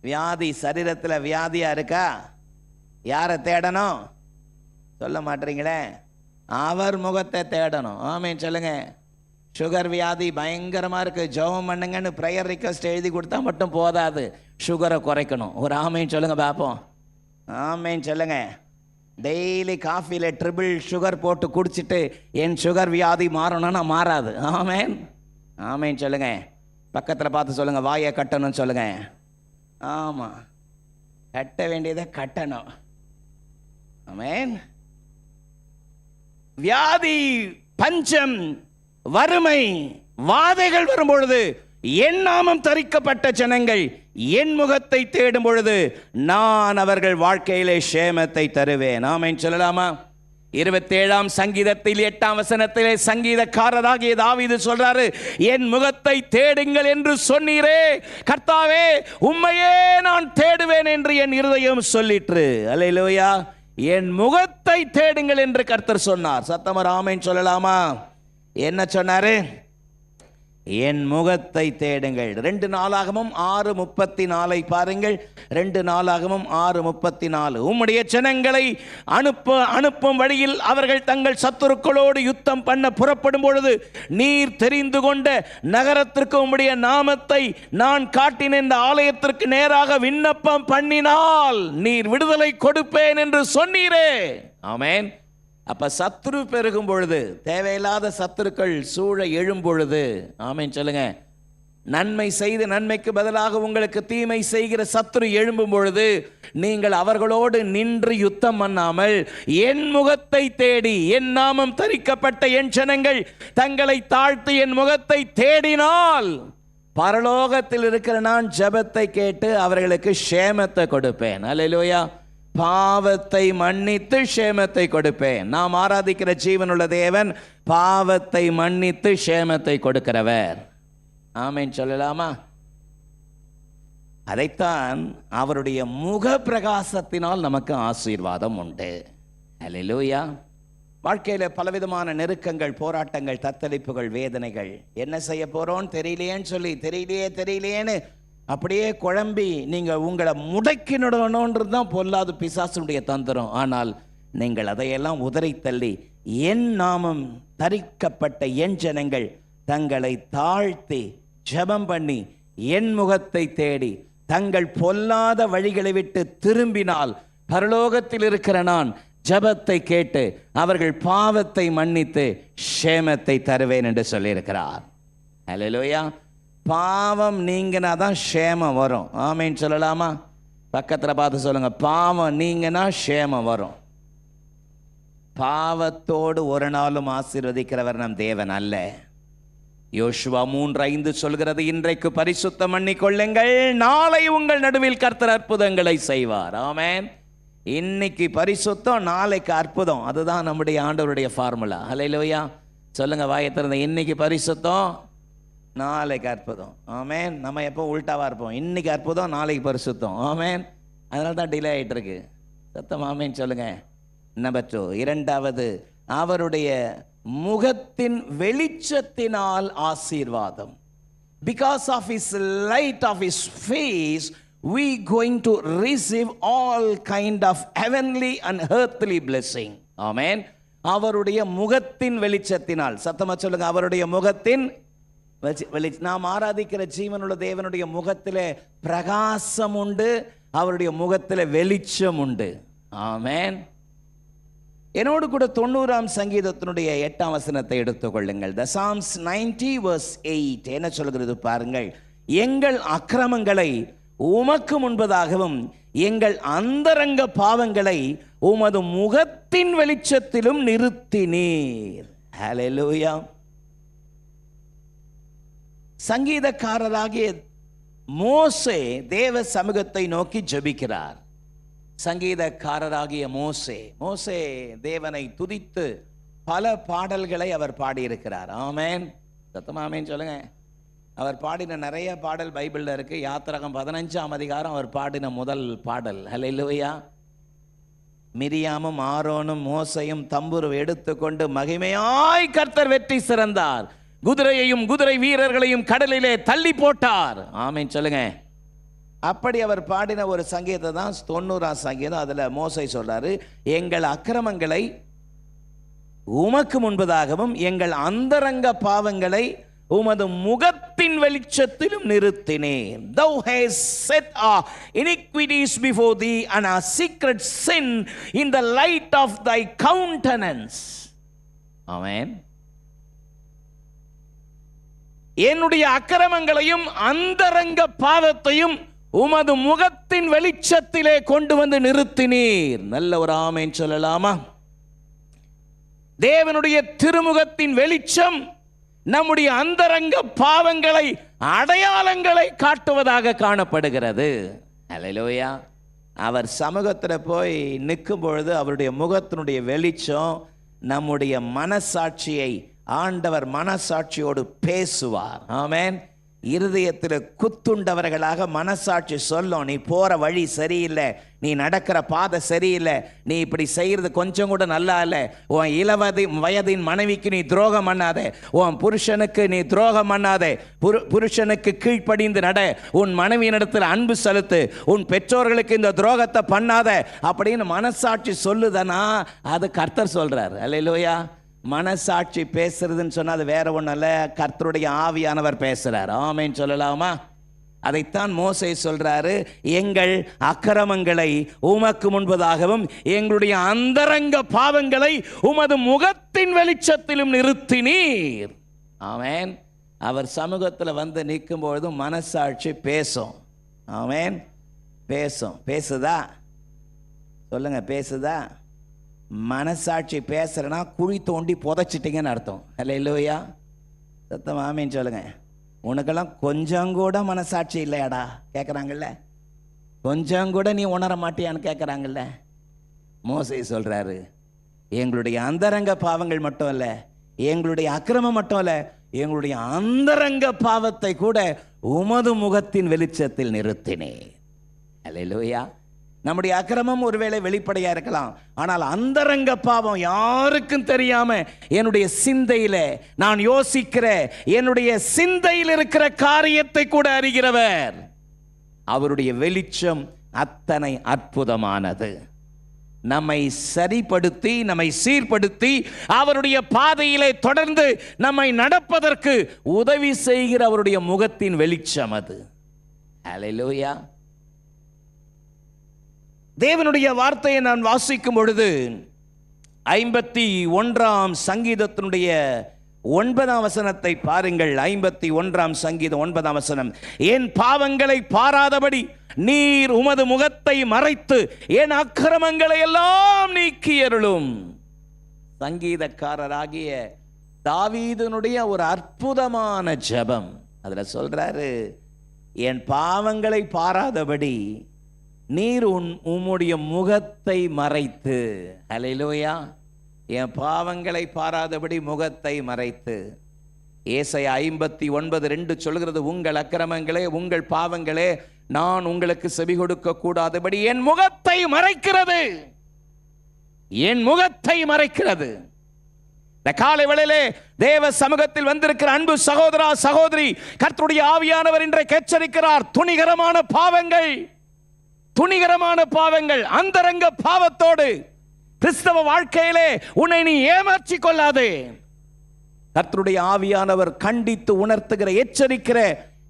வியாதி, சரீரத்தில் வியாதியா இருக்கா? யாரை தேடணும்? சொல்ல மாட்டீங்களே. அவர் முகத்தை தேடணும். ஆமென் சொல்லுங்க. சுகர் வியாதி பயங்கரமா இருக்கு, ஜெபம் பண்ணுங்கன்னு ப்ரேயர் ரிக்வெஸ்ட் எழுதி கொடுத்தா மட்டும் போதாது, சுகரை குறைக்கணும். ஒரு ஆமென் சொல்லுங்க பாப்போம். ஆமென் சொல்லுங்க. டெய்லி காஃபியில் ட்ரிபிள் சுகர் போட்டு குடிச்சிட்டு என் சுகர் வியாதி மாறணும்னா மாறாது. ஆமென். ஆமென் சொல்லுங்க. பக்கத்தில் பார்த்து சொல்லுங்க, வாயை கட்டணும்னு சொல்லுங்க. ஆமா, கட்ட வேண்டியதை கட்டணும். ஆமென். வியாதி, பஞ்சம், வறுமை, வாதைகள் வரும்பொழுது என் நாமம் தரிக்கப்பட்ட ஜனங்கள் என் முகத்தை தேடும் பொழுது நான் அவர்கள் வாழ்க்கையிலே சேமத்தை தருவேன். ஆமென் சொல்லலாமா? 27ஆம் சங்கீதத்தில் 8ஆம் வசனத்திலே சங்கீதக்காரராகிய தாவீது சொல்றாரு, என் முகத்தை தேடுங்கள் என்று சொன்னீரே கர்த்தாவே, உம்மையே நான் தேடுவேன் என்று என் இருதயம் சொல்லிற்று. அல்லேலூயா. என் முகத்தை தேடுங்கள் என்று கர்த்தர் சொன்னார். சத்தமர் ஆமென் சொல்லலாமா? என்ன சொன்னாரு? என் முகத்தை தேடுங்கள். 2 நாளாகமும் 6:34 பாருங்கள். 2 நாளாகமும் 6:34 உம்முடைய ஜனங்களை அனுப்பும் வழியில் அவர்கள் தங்கள் சத்துருக்களோடு யுத்தம் பண்ண புறப்படும் பொழுது நீர் தெரிந்து கொண்ட நகரத்திற்கு உம்முடைய நாமத்தை நான் காட்டின இந்த ஆலயத்திற்கு நேராக விண்ணப்பம் பண்ணினால் நீர் விடுதலை கொடுப்பேன் என்று சொன்னீரே. ஆமென். அப்ப சத்துரு பெருகும் பொழுது, தேவையில்லாத சத்துருக்கள் சூழ எழும் பொழுது, ஆமென் சொல்லுங்க, நன்மை செய்து நன்மைக்கு பதிலாக உங்களுக்கு தீமை செய்கிற சத்துரு எழும்பும் பொழுது நீங்கள் அவர்களோடு நின்று யுத்தம் பண்ணாமல் என் முகத்தை தேடி என் நாமம் தரிக்கப்பட்ட என் ஜனங்கள் தங்களை தாழ்த்தி என் முகத்தை தேடினால் பரலோகத்தில் இருக்கிற நான் ஜெபத்தை கேட்டு அவர்களுக்கு சேமத்தை கொடுப்பேன். அல்லேலூயா. பாவத்தை மன்னித்து சேமத்தை கொடுப்பேன். நாம் ஆராதிக்கிற ஜீவனுள்ள தேவன் பாவத்தை மன்னித்து சேமத்தை கொடுக்கிறவர். ஆமென் சொல்லலாமா? அதைத்தான் அவருடைய முக பிரகாசத்தினால் நமக்கு ஆசீர்வாதம் உண்டு. அல்லேலூயா. வாழ்க்கையில பலவிதமான நெருக்கங்கள், போராட்டங்கள், தத்தளிப்புகள், வேதனைகள், என்ன செய்ய போறோன்னு தெரியலையேன்னு சொல்லி தெரியலையேன்னு அப்படியே குழம்பி நீங்க உங்களை முடக்கிடணுன்றது தான் பொல்லாது பிசாசுடைய தந்திரம். ஆனால் நீங்கள் அதையெல்லாம் உதறி தள்ளி, என் நாமம் தரிக்கப்பட்ட என் ஜனங்கள் தங்களை தாழ்த்தி ஜெபம் பண்ணி என் முகத்தை தேடி தங்கள் பொல்லாத வழிகளை விட்டு திரும்பினால் பரலோகத்தில் இருக்கிற நான் ஜெபத்தை கேட்டு அவர்கள் பாவத்தை மன்னித்து ஷேமத்தை தருவேன் என்று சொல்லியிருக்கிறார். அல்லேலூயா. பாவம் நீங்கினாதான் ஷேமம் வரும். ஆமேன்னு சொல்லலாமா? பக்கத்தில் பார்த்து சொல்லுங்க, பாவம் நீங்கினா ஷேமம் வரும். பாவத்தோடு ஒரு நாளும் ஆசீர்வதிக்கிறவர் நம் தேவன் அல்ல. யோசுவா 3:5 சொல்கிறது, இன்றைக்கு பரிசுத்தம் பண்ணிக்கொள்ளுங்கள், நாளை உங்கள் நடுவில் கர்த்தர் அற்புதங்களை செய்வார். ஆமென். இன்னைக்கு பரிசுத்தம், நாளைக்கு அற்புதம். அதுதான் நம்முடைய ஆண்டவருடைய ஃபார்முலா. ஹல்லேலூயா. சொல்லுங்க வாயை திறந்து, இன்னைக்கு பரிசுத்தம், நாளைக்கு அற்புதம். ஆமென். நம்ம எப்போ உள்டாவா இருப்போம், இன்னைக்கு அற்புதம் நாளைக்கு பரிசுத்தம். ஆமென். அதனால தான் டிலே ஆகிட்டு இருக்கு. சத்தம் ஆமென் சொல்லுங்க. நம்பர் 2, இரண்டாவது, அவருடைய முகத்தின் வெளிச்சத்தினால் ஆசீர்வாதம். Because of his light of his face, we going to receive all kind of heavenly and earthly blessing. Amen. அவருடைய முகத்தின் வெளிச்சத்தினால். சத்தமா சொல்லுங்க, அவருடைய முகத்தின் நாம் ஆராதிக்கிற ஜீவனுள்ள தேவனுடைய முகத்திலே பிரகாசம் உண்டு, அவருடைய முகத்திலே வெளிச்சம் உண்டு. ஆமென். என்னோடு கூட 90ஆம் சங்கீதத்தினுடைய 8ஆம் வசனத்தை எடுத்துக்கொள்ளுங்கள். The Psalms 90 verse 8 என்ன சொல்கிறது பாருங்கள். எங்கள் அக்கிரமங்களை உமக்கு முன்பதாகவும் எங்கள் அந்தரங்க பாவங்களை உமது முகத்தின் வெளிச்சத்திலும் நிறுத்தினீர். ஹல்லேலூயா. சங்கீதக்காரராகிய மோசே தேவ சமூகத்தை நோக்கி ஜெபிக்கிறார். சங்கீதக்காரராகிய மோசே தேவனை துதித்து பல பாடல்களை அவர் பாடியிருக்கிறார். ஆமென். சத்தமா ஆமென் சொல்லுங்க. அவர் பாடின நிறைய பாடல் பைபிள்ல இருக்கு. யாத்திராகம் 15ஆம் அதிகாரம் அவர் பாடின முதல் பாடல். ஹல்லேலூயா. மிரியாமும் ஆரோனும் மோசையும் தம்புரு எடுத்துக்கொண்டு மகிமையாய் கர்த்தர் வெற்றி சிறந்தார், குதிரையையும் குதிரை வீரர்களையும் கடலிலே தள்ளி போட்டார். ஆமென் சொல்லுங்க. அப்படி அவர் பாடின ஒரு சங்கீதத்தை தான் 90ஆம் சங்கீதம். அதுல மோசே சொல்றாரு, எங்கள் அக்கிரமங்களை உமக்கு முன்பதாகவும் எங்கள் அந்தரங்க பாவங்களை உமது முகத்தின் வெளிச்சத்திலும் நிறுத்தினேன். Thou hast set our iniquities before thee and our secret sin in the light of thy countenance. Amen. என்னுடைய அக்கிரமங்களையும் அந்தரங்க பாவத்தையும் உமது முகத்தின் வெளிச்சத்திலே கொண்டு வந்து நிறுத்தினீர். நல்ல ஒரு ஆமென் சொல்லலாமா? தேவனுடைய திருமுகத்தின் வெளிச்சம் நம்முடைய அந்தரங்க பாவங்களை, அடையாளங்களை காட்டுவதாக காணப்படுகிறது. அல்லேலூயா. அவர் சமூகத்தில் போய் நிற்கும் பொழுது அவருடைய முகத்தினுடைய வெளிச்சம் நம்முடைய மனசாட்சியை, ஆண்டவர் மனசாட்சியோடு பேசுவார். ஆமென். இருதயத்தில் குத்துண்டவர்களாக மனசாட்சி சொல்லும், நீ போற வழி சரியில்லை, நீ நடக்கிற பாதை சரியில்லை, நீ இப்படி செய்யறது கொஞ்சம் கூட நல்லா இல்லை, உன் வயதின் மனைவிக்கு நீ துரோகம் பண்ணாதே, உன் புருஷனுக்கு நீ துரோகம் பண்ணாதே, புருஷனுக்கு கீழ்ப்படிந்து நட, உன் மனைவியினிடத்தில் அன்பு செலுத்து, உன் பெற்றோர்களுக்கு இந்த துரோகத்தை பண்ணாத அப்படின்னு மனசாட்சி சொல்லுதனா, அது கர்த்தர் சொல்றார். அல்லேலூயா. மனசாட்சி பேசுறதுன்னு சொன்னா அது வேற ஒன்றும் இல்லை, கர்த்தருடைய ஆவியானவர் பேசுறார். ஆமென் சொல்லலாமா? அதைத்தான் மோசே சொல்றாரு, எங்கள் அக்கிரமங்களை உமக்கு முன்பதாகவும் எங்களுடைய அந்தரங்க பாவங்களை உமது முகத்தின் வெளிச்சத்திலும் நிறுத்தினீர். ஆமென். அவர் சமூகத்தில் வந்து நிற்கும் பொழுதும் மனசாட்சி பேசும். ஆமென். பேசும். பேசுதா? சொல்லுங்க, பேசுதா? மனசாட்சி பேசுறனா குழி தோண்டி புதைச்சிட்டீங்கன்னு அர்த்தம். அல்லேலூயா. சத்தம் ஆமீன் சொல்லுங்க. உனக்கெல்லாம் கொஞ்சம் கூட மனசாட்சி இல்லையாடா கேட்குறாங்கல்ல, கொஞ்சம் கூட நீ உணர மாட்டியான்னு கேட்குறாங்கல்ல. மோசே சொல்றாரு, எங்களுடைய அந்தரங்க பாவங்கள் மட்டும் இல்லை, எங்களுடைய அக்கிரமம் மட்டும் இல்லை, எங்களுடைய அந்தரங்க பாவத்தை கூட உமது முகத்தின் வெளிச்சத்தில் நிறுத்தினேன். அல்லேலூயா. நம்முடைய அக்கிரமம் ஒருவேளை வெளிப்படையா இருக்கலாம், ஆனால் அந்தரங்க பாவம் யாருக்கும் தெரியாம என்னுடைய சிந்தையில நான் யோசிக்கிற என்னுடைய சிந்தையில் இருக்கிற காரியத்தை கூட அறிகிறவர். அவருடைய வெளிச்சம் அத்தனை அற்புதமானது. நம்மை சரிப்படுத்தி நம்மை சீர்படுத்தி அவருடைய பாதையிலே தொடர்ந்து நம்மை நடப்பதற்கு உதவி செய்கிற அவருடைய முகத்தின் வெளிச்சம் அது. அல்லேலூயா. தேவனுடைய வார்த்தையை நான் வாசிக்கும் பொழுது 51ஆம் சங்கீதத்தினுடைய 9ஆம் வசனத்தை பாருங்கள். 51ஆம் சங்கீதம் 9ஆம் வசனம். என் பாவங்களை பாராதபடி நீர் உமது முகத்தை மறைத்து என் அக்கிரமங்களை எல்லாம் நீக்கியருளும். சங்கீதக்காரராகிய தாவீதுனுடைய ஒரு அற்புதமான ஜெபம். அதுல சொல்றாரு, என் பாவங்களை பாராதபடி நீர் உம்முடைய முகத்தை மறைத்து. அல்லேலூயா. என் பாவங்களை பாராதபடி முகத்தை மறைத்து. ஏசாயா 59:2 சொல்கிறது, உங்கள் அக்கிரமங்களே உங்கள் பாவங்களே நான் உங்களுக்கு செவி கொடுக்க கூடாதபடி என் முகத்தை மறைக்கிறது. என் முகத்தை மறைக்கிறது. இந்த காலை வேளையிலே தேவ சமூகத்தில் வந்திருக்கிற அன்பு சகோதரா சகோதரி, கர்த்தருடைய ஆவியானவர் இன்றைக்கு எச்சரிக்கிறார். துணிகரமான பாவங்கள், அந்தரங்க பாவத்தோடு கிறிஸ்தவ வாழ்க்கையிலே உன்னை நீ ஏமாற்றிக் கொள்ளாதே. கர்த்தருடைய ஆவியானவர் கண்டித்து உணர்த்துகிற எச்சரிக்கிற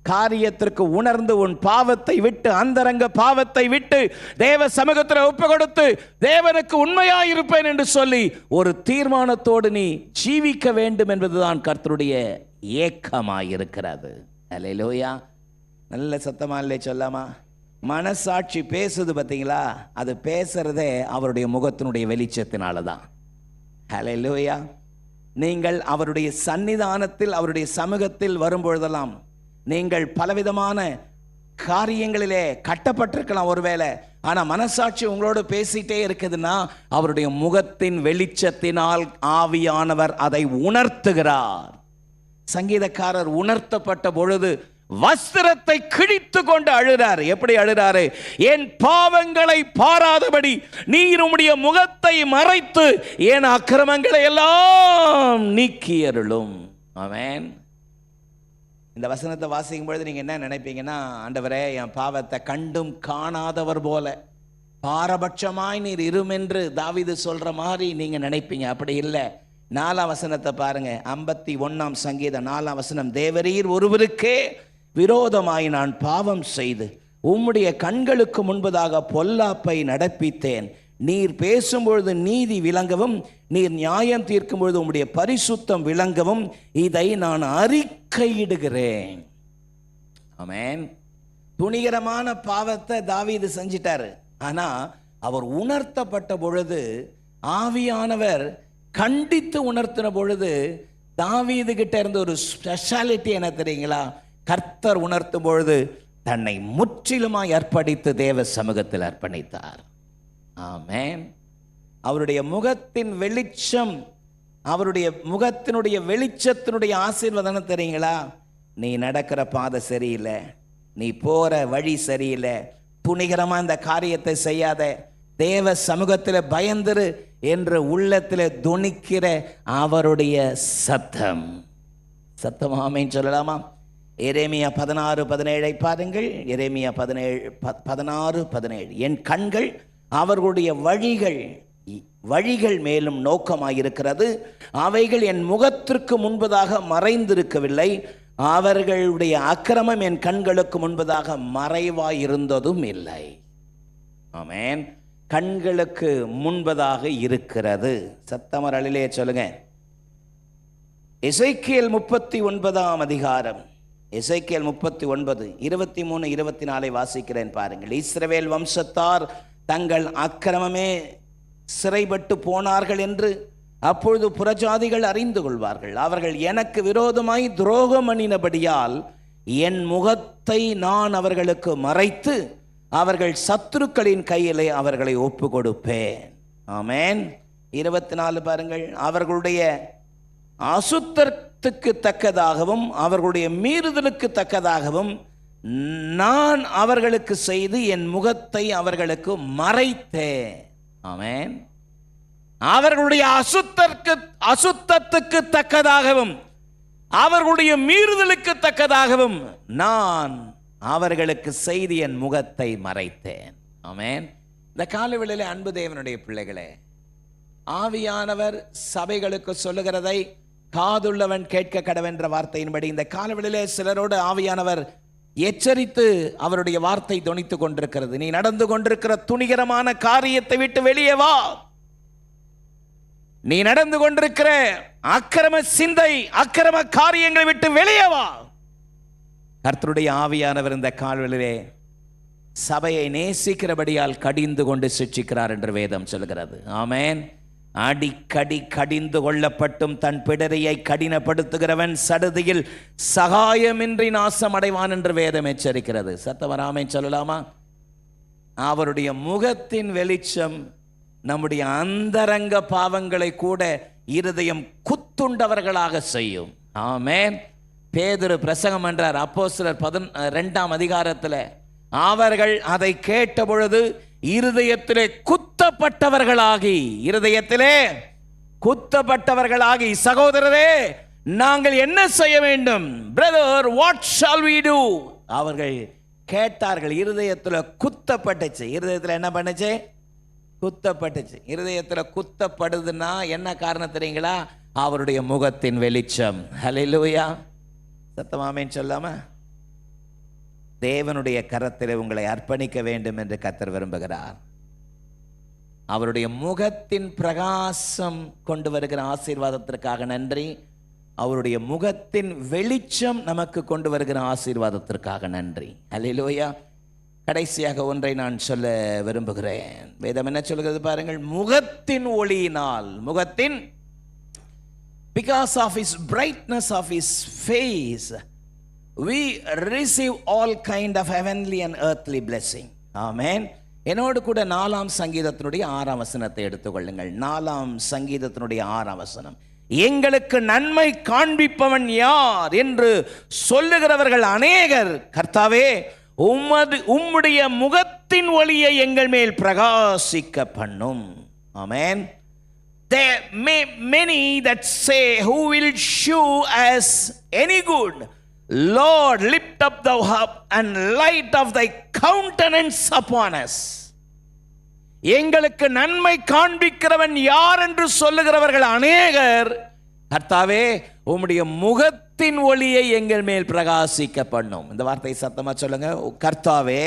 காரியத்திற்கு உணர்ந்து உன் பாவத்தை விட்டு, அந்தரங்க பாவத்தை விட்டு தேவ சமூகத்தில் ஒப்பு கொடுத்து தேவனுக்கு உண்மையாயிருப்பேன் என்று சொல்லி ஒரு தீர்மானத்தோடு நீ ஜீவிக்க வேண்டும் என்பதுதான் கர்த்தருடைய ஏக்கமாயிருக்கிறது. அல்லேலூயா. நல்ல சத்தமா இல்லை சொல்லாமா? மனசாட்சி பேசுது பார்த்தீங்களா? அது பேசுறதே அவருடைய முகத்தினுடைய வெளிச்சத்தினால தான். ஹல்லேலூயா. நீங்கள் அவருடைய சன்னிதானத்தில் அவருடைய சமூகத்தில் வரும்பொழுதெல்லாம் நீங்கள் பலவிதமான காரியங்களிலே கட்டப்பட்டிருக்கலாம் ஒருவேளை, ஆனா மனசாட்சி உங்களோடு பேசிட்டே இருக்குதுன்னா அவருடைய முகத்தின் வெளிச்சத்தினால் ஆவியானவர் அதை உணர்த்துகிறார். சங்கீதக்காரர் உணர்த்தப்பட்ட பொழுது வஸ்திரத்தை கிழித்து கொண்டு அழுறாரு. எப்படி அழுறாரு? என் பாவங்களை பாராதபடி நீர் உம்முடைய முகத்தை மறைத்து என் அக்கிரமங்களை எல்லாம் நீக்கியருளும். ஆமென். இந்த வசனத்தை வாசிக்கும் பொழுது நீங்க என்ன நினைப்பீங்கன்னா, ஆண்டவரே என் பாவத்தை கண்டும் காணாதவர் போல பாரபட்சமாய் நீர் இருமென்று தாவீது சொல்ற மாதிரி நீங்க நினைப்பீங்க. அப்படி இல்லை. 4ஆம் வசனத்தை பாருங்க. 51ஆம் சங்கீதம் 4ஆம் வசனம். தேவரீர் ஒருவருக்கே விரோதமாய் நான் பாவம் செய்து உம்முடைய கண்களுக்கு முன்பதாக பொல்லாப்பை நடப்பித்தேன். நீர் பேசும்பொழுது நீதி விளங்கவும் நீர் நியாயம் தீர்க்கும் பொழுது உம்முடைய பரிசுத்தம் விளங்கவும் இதை நான் அறிக்கையிடுகிறேன். ஆமென். துணிகரமான பாவத்தை தாவீது செஞ்சிட்டாரு. ஆனா அவர் உணர்த்தப்பட்ட பொழுது, ஆவியானவர் கண்டித்து உணர்த்தின பொழுது, தாவீது கிட்ட இருந்த ஒரு ஸ்பெஷாலிட்டி என்ன தெரியுங்களா? கர்த்தர் உணர்த்தும் பொழுது தன்னை முற்றிலுமாய் அர்ப்பணித்து தேவ சமூகத்தில் அர்ப்பணித்தார். ஆமென். அவருடைய முகத்தின் வெளிச்சம், அவருடைய முகத்தினுடைய வெளிச்சத்தினுடைய ஆசீர்வாதம் தெரியுங்களா? நீ நடக்கிற பாதை சரியில்லை, நீ போற வழி சரியில்லை, துணிகரமா இந்த காரியத்தை செய்யாத, தேவ சமூகத்தில் பயந்துரு என்று உள்ளத்தில் துணிக்கிற அவருடைய சத்தம். ஆமென் சொல்லலாமா? எரேமியா 16:17 பாருங்கள். எரேமியா 16:17. என் கண்கள் அவர்களுடைய வழிகள் மேலும் நோக்கமாயிருக்கிறது, அவைகள் என் முகத்திற்கு முன்பதாக மறைந்திருக்கவில்லை, அவர்களுடைய அக்கிரமம் என் கண்களுக்கு முன்பதாக மறைவாயிருந்ததும் இல்லை. ஆமென். கண்களுக்கு முன்பதாக இருக்கிறது. சத்தமரலிலே சொல்லுங்க. எசேக்கியேல் 39ஆம் அதிகாரம், எசேக்கியேல் 39 23 24 வாசிக்கிறேன் பாருங்கள். இஸ்ரவேல் வம்சத்தார் தங்கள் அக்கிரமமே சிறைப்பட்டு போனார்கள் என்று அப்பொழுது புறஜாதிகள் அறிந்து கொள்வார்கள். அவர்கள் எனக்கு விரோதமாய் துரோகம் பண்ணினபடியால் என் முகத்தை நான் அவர்களுக்கு மறைத்து அவர்கள் சத்துருக்களின் கையிலே அவர்களை ஒப்பு கொடுப்பேன். ஆமென். 24 பாருங்கள். அவர்களுடைய அசுத்தர் அசுத்தத்துக்கு தக்கதாகவும் அவர்களுடைய மீறுதலுக்கு தக்கதாகவும் நான் அவர்களுக்கு செய்து என் முகத்தை அவர்களுக்கு மறைத்தேன். ஆமென். அவர்களுடைய அசுத்தத்துக்கு தக்கதாகவும் அவர்களுடைய மீறுதலுக்கு தக்கதாகவும் நான் அவர்களுக்கு செய்து என் முகத்தை மறைத்தேன். ஆமென். இந்த காலவேளையிலே அன்பு தேவனுடைய பிள்ளைகளே, ஆவியானவர் சபைகளுக்கு சொல்லுகிறதை காதுள்ளவன் கேட்க கடவென்ற வார்த்தையின்படி இந்த காலவேளையிலே சிலரோடு ஆவியானவர் எச்சரித்து அவருடைய வார்த்தை தொனித்துக் கொண்டிருக்கிறது. நீ நடந்து கொண்டிருக்கிற துணிகரமான காரியத்தை விட்டு வெளியே வா. நீ நடந்து கொண்டிருக்கிற அக்கிரம சிந்தை, அக்கிரம காரியங்களை விட்டு வெளியே வா. கர்த்தருடைய ஆவியானவர் இந்த கால்வெளிலே சபையை நேசிக்கிறபடியால் கடிந்து கொண்டு சிட்சிக்கிறார் என்று வேதம் சொல்கிறது. ஆமென். அடிக்கடி கடிந்து கொள்ளப்பட்டும் தன் பிடரியை கடினப்படுத்துகிறவன் சடுதியில் சகாயமின்றி நாசம் அடைவான் என்று வேதம் எச்சரிக்கிறது. சத்தவராமன் சொல்லலாமா? அவருடைய முகத்தின் வெளிச்சம் நம்முடைய அந்தரங்க பாவங்களை கூட இருதயம் குத்துண்டவர்களாக செய்யும். ஆமென். பேதுரு பிரசங்கம் என்றார் அப்போஸ்தலர் 12ஆம் அதிகாரத்தில். அவர்கள் அதை கேட்ட பொழுது இருதயத்திலே குத்தப்பட்டவர்களாகி சகோதரரே நாங்கள் என்ன செய்ய வேண்டும்? Brother, what shall we do? அவர்கள் கேட்டார்கள். இருதயத்தில் குத்தப்பட்டுச்சு. இருதயத்தில் என்ன பண்ணுச்சு? குத்தப்பட்டுச்சு. இருதயத்தில் குத்தப்படுதுன்னா என்ன காரணம் தெரியுங்களா? அவருடைய முகத்தின் வெளிச்சம். ஹல்லேலூயா. சத்தமாமேன்னு சொல்லாம தேவனுடைய கரத்தில் உங்களை அர்ப்பணிக்க வேண்டும் என்று கர்த்தர் விரும்புகிறார். அவருடைய முகத்தின் பிரகாசம் கொண்டு வருகிற ஆசீர்வாதத்திற்காக நன்றி. அவருடைய முகத்தின் வெளிச்சம் நமக்கு கொண்டு வருகிற ஆசீர்வாதத்திற்காக நன்றி. ஹல்லேலூயா. கடைசியாக ஒன்றை நான் சொல்ல விரும்புகிறேன். வேதம் என்ன சொல்கிறது பாருங்கள். முகத்தின் ஒளியினால், முகத்தின் because of his brightness of his face we receive all kind of heavenly and earthly blessing. Amen. என்னோடு கூட 4ஆம் சங்கீதத்தினுடைய 6ஆம் வசனத்தை எடுத்துக்கொள்ளுங்கள். 4ஆம் சங்கீதத்தினுடைய 6ஆம் வசனம். எங்களுக்கு நன்மை காண்பிப்பவன் யார் என்று சொல்லுகிறவர்கள் அநேகர். கர்த்தாவே, உம்முடைய முகத்தின் ஒளியை எங்கள் மேல் பிரகாசிக்க பண்ணும். ஆமென். There may many that say, who will shew us any good? Lord, lift up thou up and light of thy countenance upon us. எங்களுக்கு நன்மை காண்பிக்கிறவன் யார் என்று சொல்லுகிறவர்கள் அநேகர். கர்த்தாவே, உம்முடைய முகத்தின் ஒளியை எங்கள் மேல் பிரகாசிக்க பண்ணும். இந்த வார்த்தை சத்தமா சொல்லுங்க. கர்த்தாவே,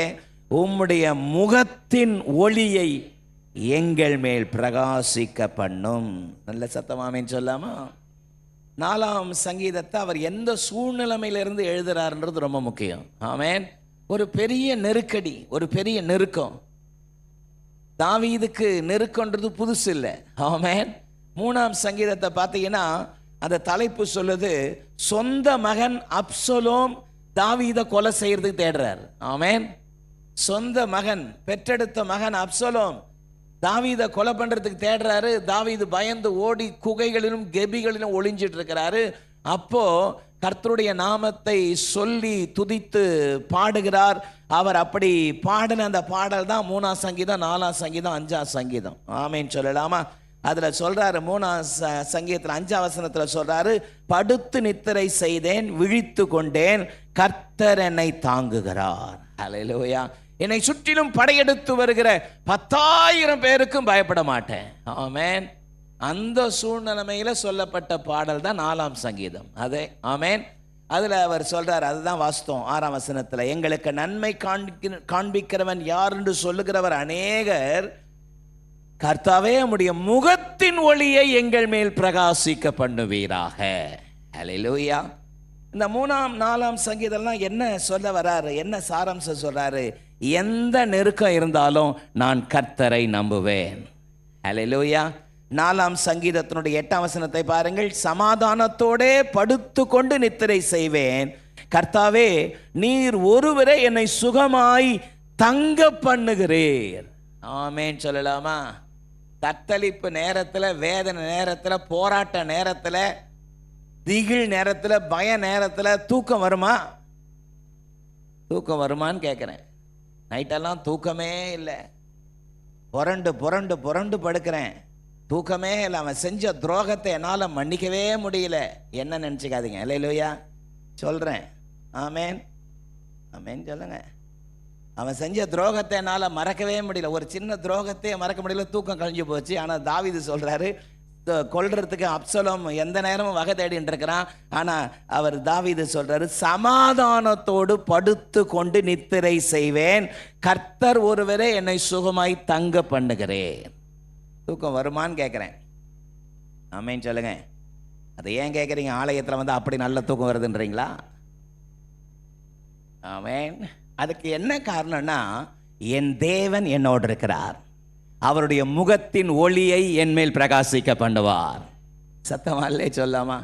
உம்முடைய முகத்தின் ஒளியை எங்கள் மேல் பிரகாசிக்க பண்ணும். நல்ல சத்தமாமேன்னு சொல்லாமா? 4ஆம் சங்கீதத்தை அவர் எந்த சூழ்நிலைமையிலிருந்து எழுதுறாருன்றது ரொம்ப முக்கியம். ஆமென். ஒரு பெரிய நெருக்கடி, ஒரு பெரிய நெருக்கம். தாவீதுக்கு நெருக்கம்ன்றது புதுசு இல்லை. ஆமென். 3ஆம் சங்கீதத்தை பார்த்தீங்கன்னா அந்த தலைப்பு சொல்லுது, சொந்த மகன் அப்சலோம் தாவீதை கொலை செய்யறதுக்கு தேடுறார். ஆமென். சொந்த மகன், பெற்றெடுத்த மகன் அப்சலோம் தாவீதை கொலை பண்றதுக்கு தேடுறாரு. தாவீது பயந்து ஓடி குகைகளிலும் கெபிகளிலும் ஒளிஞ்சிட்டு இருக்கிறாரு. அப்போ கர்த்தருடைய நாமத்தை சொல்லி துதித்து பாடுகிறார். அவர் அப்படி பாடின அந்த பாடல் தான் 3ஆம் சங்கீதம், 4ஆம் சங்கீதம், 5ஆம் சங்கீதம். ஆமென் சொல்லலாமா? அதுல சொல்றாரு, 3ஆம் சங்கீதத்தில் 5ஆம் வசனத்துல சொல்றாரு, படுத்து நித்திரை செய்தேன், விழித்து கொண்டேன், கர்த்தர் என்னை தாங்குகிறார். ஹல்லேலூயா. என்னை சுற்றிலும் படையெடுத்து வருகிற 10,000 பேருக்கும் பயப்பட மாட்டேன். ஆமென். அந்த சூழ்நிலைமையில சொல்லப்பட்ட பாடல் தான் 4ஆம் சங்கீதம். அதே ஆமென். அதுல அவர் சொல்றார், அதுதான் வாஸ்தவம். 6ஆம் வசனத்துல, எங்களுக்கு நன்மை காண்பிக்கிறவன் யார் என்று சொல்லுகிறவர் அநேகர். கர்த்தாவே, உம்முடைய முகத்தின் ஒளியை எங்கள் மேல் பிரகாசிக்க பண்ணுவீராக. ஹல்லேலூயா. இந்த 3ஆம் 4ஆம் சங்கீதம்லாம் என்ன சொல்ல வராரு? என்ன சாராம்சம் சொல்றாரு? எந்த நெருக்கம் இருந்தாலும் நான் கர்த்தரை நம்புவேன். ஹல்லேலூயா. 4ஆம் சங்கீதத்தினுடைய 8ஆம் வசனத்தை பாருங்கள். சமாதானத்தோடே படுத்து கொண்டு நித்திரை செய்வேன். கர்த்தாவே, நீர் ஒருவரே என்னை சுகமாய் தங்க பண்ணுகிறீர். ஆமென் சொல்லலாமா? தத்தளிப்பு நேரத்தில், வேதனை நேரத்தில், போராட்ட நேரத்தில் திகில் நேரத்துல, பய நேரத்துல தூக்கம் வருமா? தூக்கம் வருமான்னு கேட்குறேன். நைட்டெல்லாம் தூக்கமே இல்லை, புரண்டு புரண்டு புரண்டு படுக்கிறேன், தூக்கமே இல்லை. அவன் செஞ்ச துரோகத்தை என்னால் மன்னிக்கவே முடியல. என்ன நினச்சிக்காதீங்க, அல்லேலூயா சொல்கிறேன். ஆமேன் ஆமேன் சொல்லுங்க. அவன் செஞ்ச துரோகத்தை என்னால் மறக்கவே முடியல. ஒரு சின்ன துரோகத்தை மறக்க முடியல, தூக்கம் கழிஞ்சு போச்சு. ஆனால் தாவீது சொல்கிறாரு, கொல்றதுக்கு அப்சலோம் எந்த நேரமும் வகை தேடிட்டு இருக்கிறான். ஆனால் அவர் தாவீது சொல்றாரு, சமாதானத்தோடு படுத்து கொண்டு நித்திரை செய்வேன், கர்த்தர் ஒருவரே என்னை சுகமாய் தங்க பண்ணுகிறேன். தூக்கம் வருமான்னு கேட்குறேன். ஆமேன்னு சொல்லுங்க. அதை ஏன் கேட்குறீங்க? ஆலயத்தில் வந்து அப்படி நல்ல தூக்கம் வருதுன்றீங்களா? ஆமேன். அதுக்கு என்ன காரணம்னா, என் தேவன் என்னோடு இருக்கிறார், அவருடைய முகத்தின் ஒளியை என் மேல் பிரகாசிக்க பண்ணுவார். சத்தமாலே சொல்லாமா?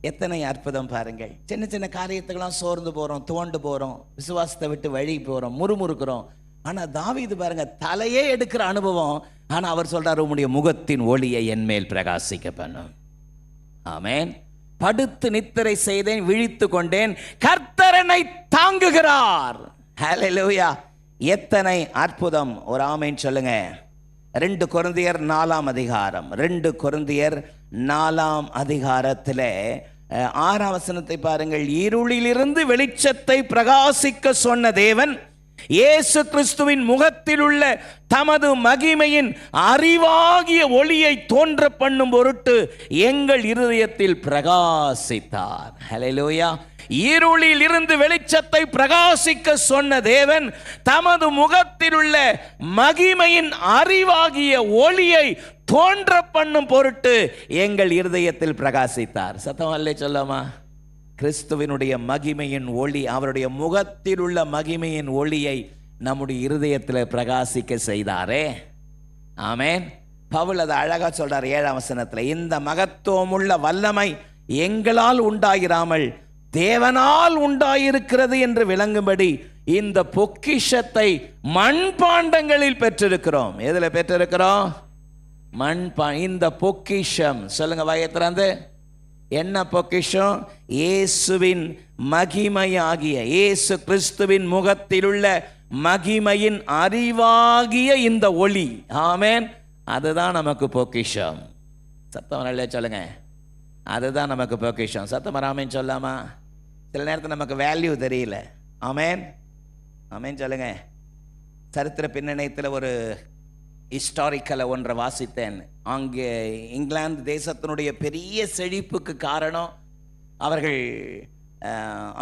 எத்தனை அற்புதம் பாருங்கள். சின்ன சின்ன காரியத்துக்கெல்லாம் சோர்ந்து போகிறோம், துவண்டு போகிறோம், விசுவாசத்தை விட்டு வழி போகிறோம், முறுமுறுக்கிறோம். ஆனால் தாவீது பாருங்க, தலையே எடுக்கிற அனுபவம். ஆனால் அவர் சொல்றாரு, உம்முடைய முகத்தின் ஒளியை என் மேல் பிரகாசிக்க பண்ணும். ஆமேன். படுத்து நித்திரை செய்தேன், விழித்து கொண்டேன், கர்த்தர் என்னை தாங்குகிறார். ஹல்லேலூயா. எத்தனை அற்புதம். ஒரு ஆமேன் சொல்லுங்க. 2 கொரிந்தியர் 4ஆம் அதிகாரம், 2 கொரிந்தியர் 4ஆம் அதிகாரத்தில் 6ஆம் வசனத்தை பாருங்கள். இருளிலிருந்து வெளிச்சத்தை பிரகாசிக்க சொன்ன தேவன் இயேசு கிறிஸ்துவின் முகத்தில் உள்ள தமது மகிமையின் அறிவாகிய ஒளியை தோன்ற பண்ணும் பொருட்டு எங்கள் இருதயத்தில் பிரகாசித்தார். ஹல்லேலூயா. இருளில் இருந்து வெளிச்சத்தை பிரகாசிக்க சொன்ன தேவன் தமது முகத்தில் உள்ள மகிமையின் அறிவாகிய ஒளியை தோன்ற பண்ணும் பொருட்டு எங்கள் இருதயத்தில் பிரகாசித்தார். சத்தம் அல்லே சொல்லாமா? கிறிஸ்துவினுடைய மகிமையின் ஒளி, அவருடைய முகத்தில் உள்ள மகிமையின் ஒளியை நம்முடைய இருதயத்தில் பிரகாசிக்க செய்தாரே. ஆமேன். பவுல் அதை அழகா சொல்றார் 7ஆம் வசனத்தில், இந்த மகத்துவமுள்ள வல்லமை எங்களால் உண்டாயிராமல் தேவனால் உண்டாயிருக்கிறது என்று விளங்கும்படி இந்த பொக்கிஷத்தை மண்பாண்டங்களில் பெற்றிருக்கிறோம். எதுல பெற்றிருக்கிறோம்? இந்த பொக்கிஷம். சொல்லுங்க வாயத்திறந்து. என்ன பொக்கிஷம்? இயேசுவின் மகிமையாகிய, இயேசு கிறிஸ்துவின் முகத்தில் உள்ள மகிமையின் அறிவாகிய இந்த ஒளி. ஆமேன். அதுதான் நமக்கு பொக்கிஷம். சத்தம் நல்ல சொல்லுங்க. அதுதான் நமக்கு பொக்கிஷம். சத்தம் ராமேன் சொல்லாமா? சில நேரத்தில் நமக்கு வேல்யூ தெரியல. ஆமேன் ஆமேன் சொல்லுங்க. சரித்திர பின்னணியத்தில் ஒரு ஹிஸ்டாரிக்கலை ஒன்றை வாசித்தேன். அங்கே இங்கிலாந்து தேசத்தினுடைய பெரிய செழிப்புக்கு காரணம், அவர்கள்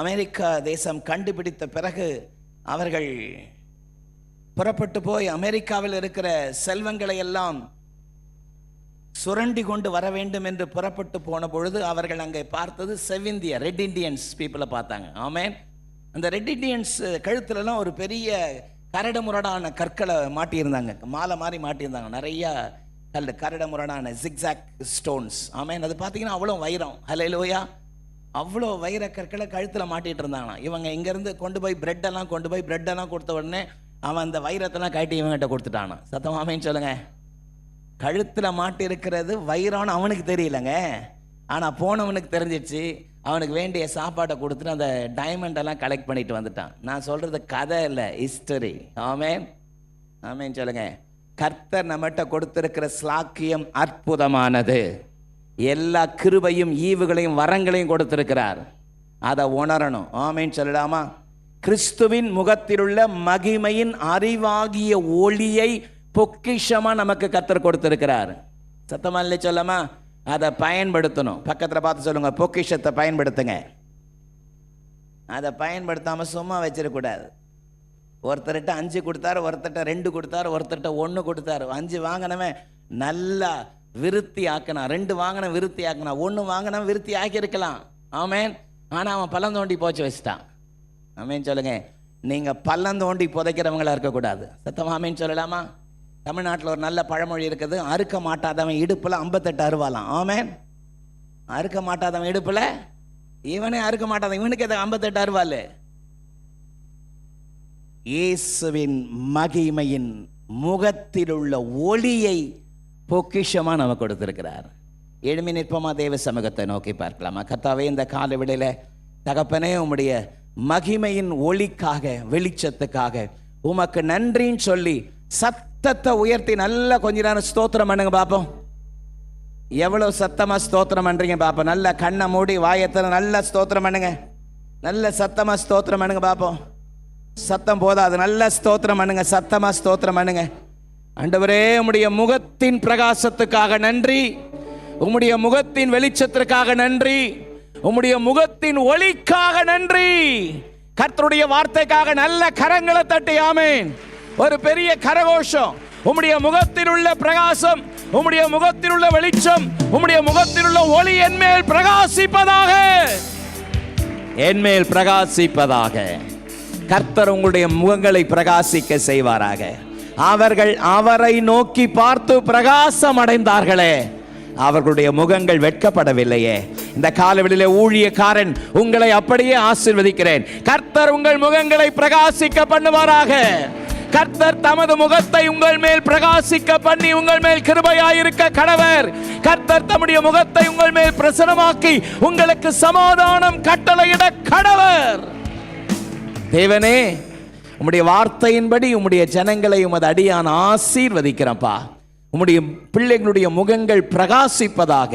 அமெரிக்கா தேசம் கண்டுபிடித்த பிறகு அவர்கள் புறப்பட்டு போய் அமெரிக்காவில் இருக்கிற செல்வங்களை எல்லாம் சுரண்டி கொண்டு வர வேண்டும் என்று புறப்பட்டு போன பொழுது அவர்கள் அங்கே பார்த்தது செவிந்திய ரெட் இண்டியன்ஸ் பீப்புளை பார்த்தாங்க. ஆமேன். அந்த ரெட் இண்டியன்ஸ் கழுத்துலலாம் ஒரு பெரிய கரடு முரடான கற்களை மாட்டியிருந்தாங்க, மாலை மாதிரி மாட்டியிருந்தாங்க, நிறைய கல், கரடு முரடான ஜிக்ஸாக் ஸ்டோன்ஸ். ஆமேன். அது பார்த்தீங்கன்னா அவ்வளோ வைரம். ஹல்லேலூயா. அவ்வளோ வைர கற்களை கழுத்தில் மாட்டிகிட்டு இருந்தாங்களாம். இவங்க இங்கேருந்து கொண்டு போய் பிரெட்டெல்லாம் கொடுத்த உடனே அவன் அந்த வைரத்தெல்லாம் கட்டி இவங்ககிட்ட கொடுத்துட்டானான். சத்தம் ஆமேன்னு சொல்லுங்க. கழுத்தில் மாட்டிருக்கிறது வைரம்னு அவனுக்கு தெரியலங்க, ஆனால் போனவனுக்கு தெரிஞ்சிடுச்சு. அவனுக்கு வேண்டிய சாப்பாட்டை கொடுத்துட்டு அந்த டைமண்டெல்லாம் கலெக்ட் பண்ணிட்டு வந்துட்டான். நான் சொல்கிறது கதை இல்லை, ஹிஸ்டரி. ஆமேன் ஆமேன்னு சொல்லுங்க. கர்த்தர் நம்மகிட்ட கொடுத்திருக்கிற ஸ்லாக்கியம் அற்புதமானது. எல்லா கிருபையும் ஈவுகளையும் வரங்களையும் கொடுத்திருக்கிறார். அதை உணரணும். ஆமேன்னு சொல்லலாமா? கிறிஸ்துவின் முகத்திலுள்ள மகிமையின் அறிவாகிய ஒளியை பொக்கிஷமா நமக்கு கர்த்தர் கொடுத்திருக்கிறார். சத்தமா இல்லை சொல்லாமா? அதை பயன்படுத்தணும். பக்கத்தில் பார்த்து சொல்லுங்க, பொக்கிஷத்தை பயன்படுத்துங்க. அதை பயன்படுத்தாம சும்மா வச்சிடக்கூடாது. ஒருத்தர்கிட்ட 5 கொடுத்தாரு, ஒருத்தர்கிட்ட 2 கொடுத்தாரு, ஒருத்தர்கிட்ட 1 கொடுத்தாரு. 5 வாங்கினவன் நல்லா விருத்தி ஆக்கினான், 2 வாங்கின விருத்தி ஆக்கினான், 1 வாங்கினவன் விருத்தி ஆக்கியிருக்கலாம். ஆமேன். ஆனால் அவன் பள்ளம் தோண்டி போச்சு வச்சுட்டான். ஆமேன்னு சொல்லுங்க. நீங்கள் பள்ளம் தோண்டி புதைக்கிறவங்களா இருக்கக்கூடாது. சத்தம் ஆமேன்னு சொல்லலாமா? தமிழ்நாட்டில் ஒரு நல்ல பழமொழி இருக்குது, அறுக்க மாட்டாதவன் இடுப்பில் 58 அருவாலாம். ஆமேன். அறுக்க மாட்டாதவன் இடுப்பில், இவனே அறுக்க மாட்டாதவன், இவனுக்கு எதை 58 அருவாள்? இயேசுவின் மகிமையின் முகத்தில் உள்ள ஒளியை பொக்கிஷமா நமக்கு கொடுத்திருக்கிறார். எழுமி நிற்போமா? தேவ சமூகத்தை நோக்கி பார்க்கலாமா? கர்த்தாவே, இந்த காலை வேளையில தகப்பனே, உம்முடைய மகிமையின் ஒளிக்காக, வெளிச்சத்துக்காக உமக்கு நன்றின்னு சொல்லி சத்தத்தை உயர்த்தி நல்லா கொஞ்ச நேரம் ஸ்தோத்திரம் பண்ணுங்க பாப்போம். எவ்வளவு சத்தமா ஸ்தோத்திரம் பண்றீங்க பாப்போம். நல்ல கண்ணை மூடி வாயத்துல நல்ல ஸ்தோத்திரம் பண்ணுங்க. நல்ல சத்தமா ஸ்தோத்திரம் பண்ணுங்க பாப்போம். சத்தம் போதாது, நல்ல ஸ்தோத்திரம் பண்ணுங்க, சத்தமா ஸ்தோத்திரம் பண்ணுங்க. ஆண்டவரே, உம்முடைய முகத்தின் பிரகாசத்துக்காக நன்றி, உம்முடைய முகத்தின் வெளிச்சத்திற்காக நன்றி, உம்முடைய முகத்தின் ஒளிக்காக நன்றி. கர்த்தருடைய வார்த்தைக்காக நல்ல கரங்களை தட்டி ஆமென். ஒரு பெரிய கரகோஷம். உம்முடைய முகத்தில் உள்ள பிரகாசம், உம்முடைய முகத்தில் உள்ள வெளிச்சம், உம்முடைய முகத்தில் உள்ள ஒளி என்மேல் பிரகாசிப்பதாக, என்மேல் பிரகாசிப்பதாக. கர்த்தர் உங்களுடைய முகங்களை பிரகாசிக்க செய்வாராக. அவர்கள் அவரை நோக்கி பார்த்து பிரகாசம் அடைந்தார்களே, அவர்களுடைய முகங்கள் வெட்கப்படவில்லையே. இந்த காலவெளியிலே ஊழியக்காரன் உங்களை அப்படியே ஆசீர்வதிக்கிறேன். கர்த்தர் உங்கள் முகங்களை பிரகாசிக்க பண்ணுவாராக. கர்த்தர் தமது முகத்தை உங்கள் மேல் பிரகாசிக்க பண்ணி உங்கள் மேல் கிருபையாயிருக்க கடவர். கர்த்தர் தம்முடைய முகத்தை உங்கள் மேல் பிரசன்னமாக்கி உங்களுக்கு சமாதானம் கட்டளையிட கடவர். தேவனே, உம்முடைய வார்த்தையின்படி உம்முடைய ஜனங்களை உமது அடியான் ஆசீர்வதிக்கிறப்பா. உம்முடைய பிள்ளைகளுடைய முகங்கள் பிரகாசிப்பதாக.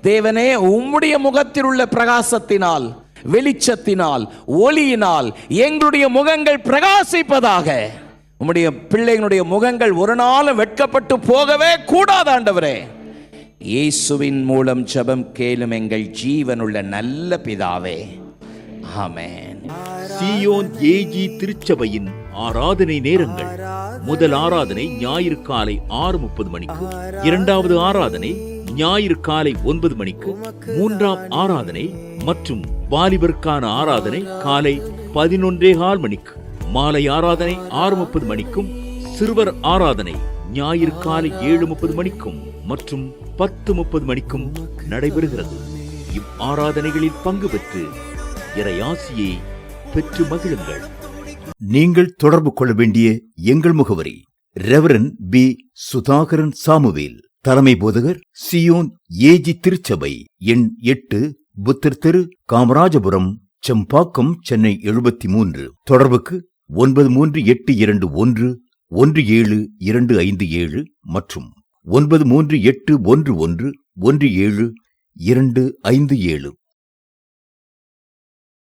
தேவனே, உம்முடைய முகத்தில் உள்ள பிரகாசத்தினால், வெளிச்சத்தினால், ஒளியினால் எங்களுடைய முகங்கள் பிரகாசிப்பதாக. உம்முடைய பிள்ளைகளுடைய முகங்கள் ஒரு நாளும் வெட்கப்பட்டு போகவே கூடாது ஆண்டவரே. இயேசுவின் மூலம் ஜெபம் கேளும் எங்கள் ஜீவனுள்ள நல்ல பிதாவே, ஆமென். சீயோன் ஏஜி திருச்சபையின் ஆராதனை நேரங்கள்: முதல் ஆராதனை ஞாயிறு காலை 6:30 மணிக்கு, இரண்டாவது ஆராதனை ஞாயிறு காலை 9 மணிக்கு, மூன்றாம் ஆராதனை மற்றும் வாலிபருக்கான ஆராதனை காலை 11:15 மணிக்கு, மாலை ஆராதனை 6:30 மணிக்கும், சிறுவர் ஆராதனை ஞாயிறு காலை 7:30 மணிக்கும் மற்றும் 10:30 மணிக்கும் நடைபெறுகிறது. இவ் ஆராதனைகளில் பங்கு பெற்று இறையாசியை பெற்று மகிழுங்கள். நீங்கள் தொடர்பு கொள்ள வேண்டிய எங்கள் முகவரி: ரெவரன் பி. சுதாகரன் சாமுவேல், தலைமை போதகர், சியோன் ஏஜி திருச்சபை, எண் 8, புத்தர் தெரு, காமராஜபுரம், செம்பாக்கம், சென்னை 73. தொடர்புக்கு 9382111727 மற்றும் 9381111727.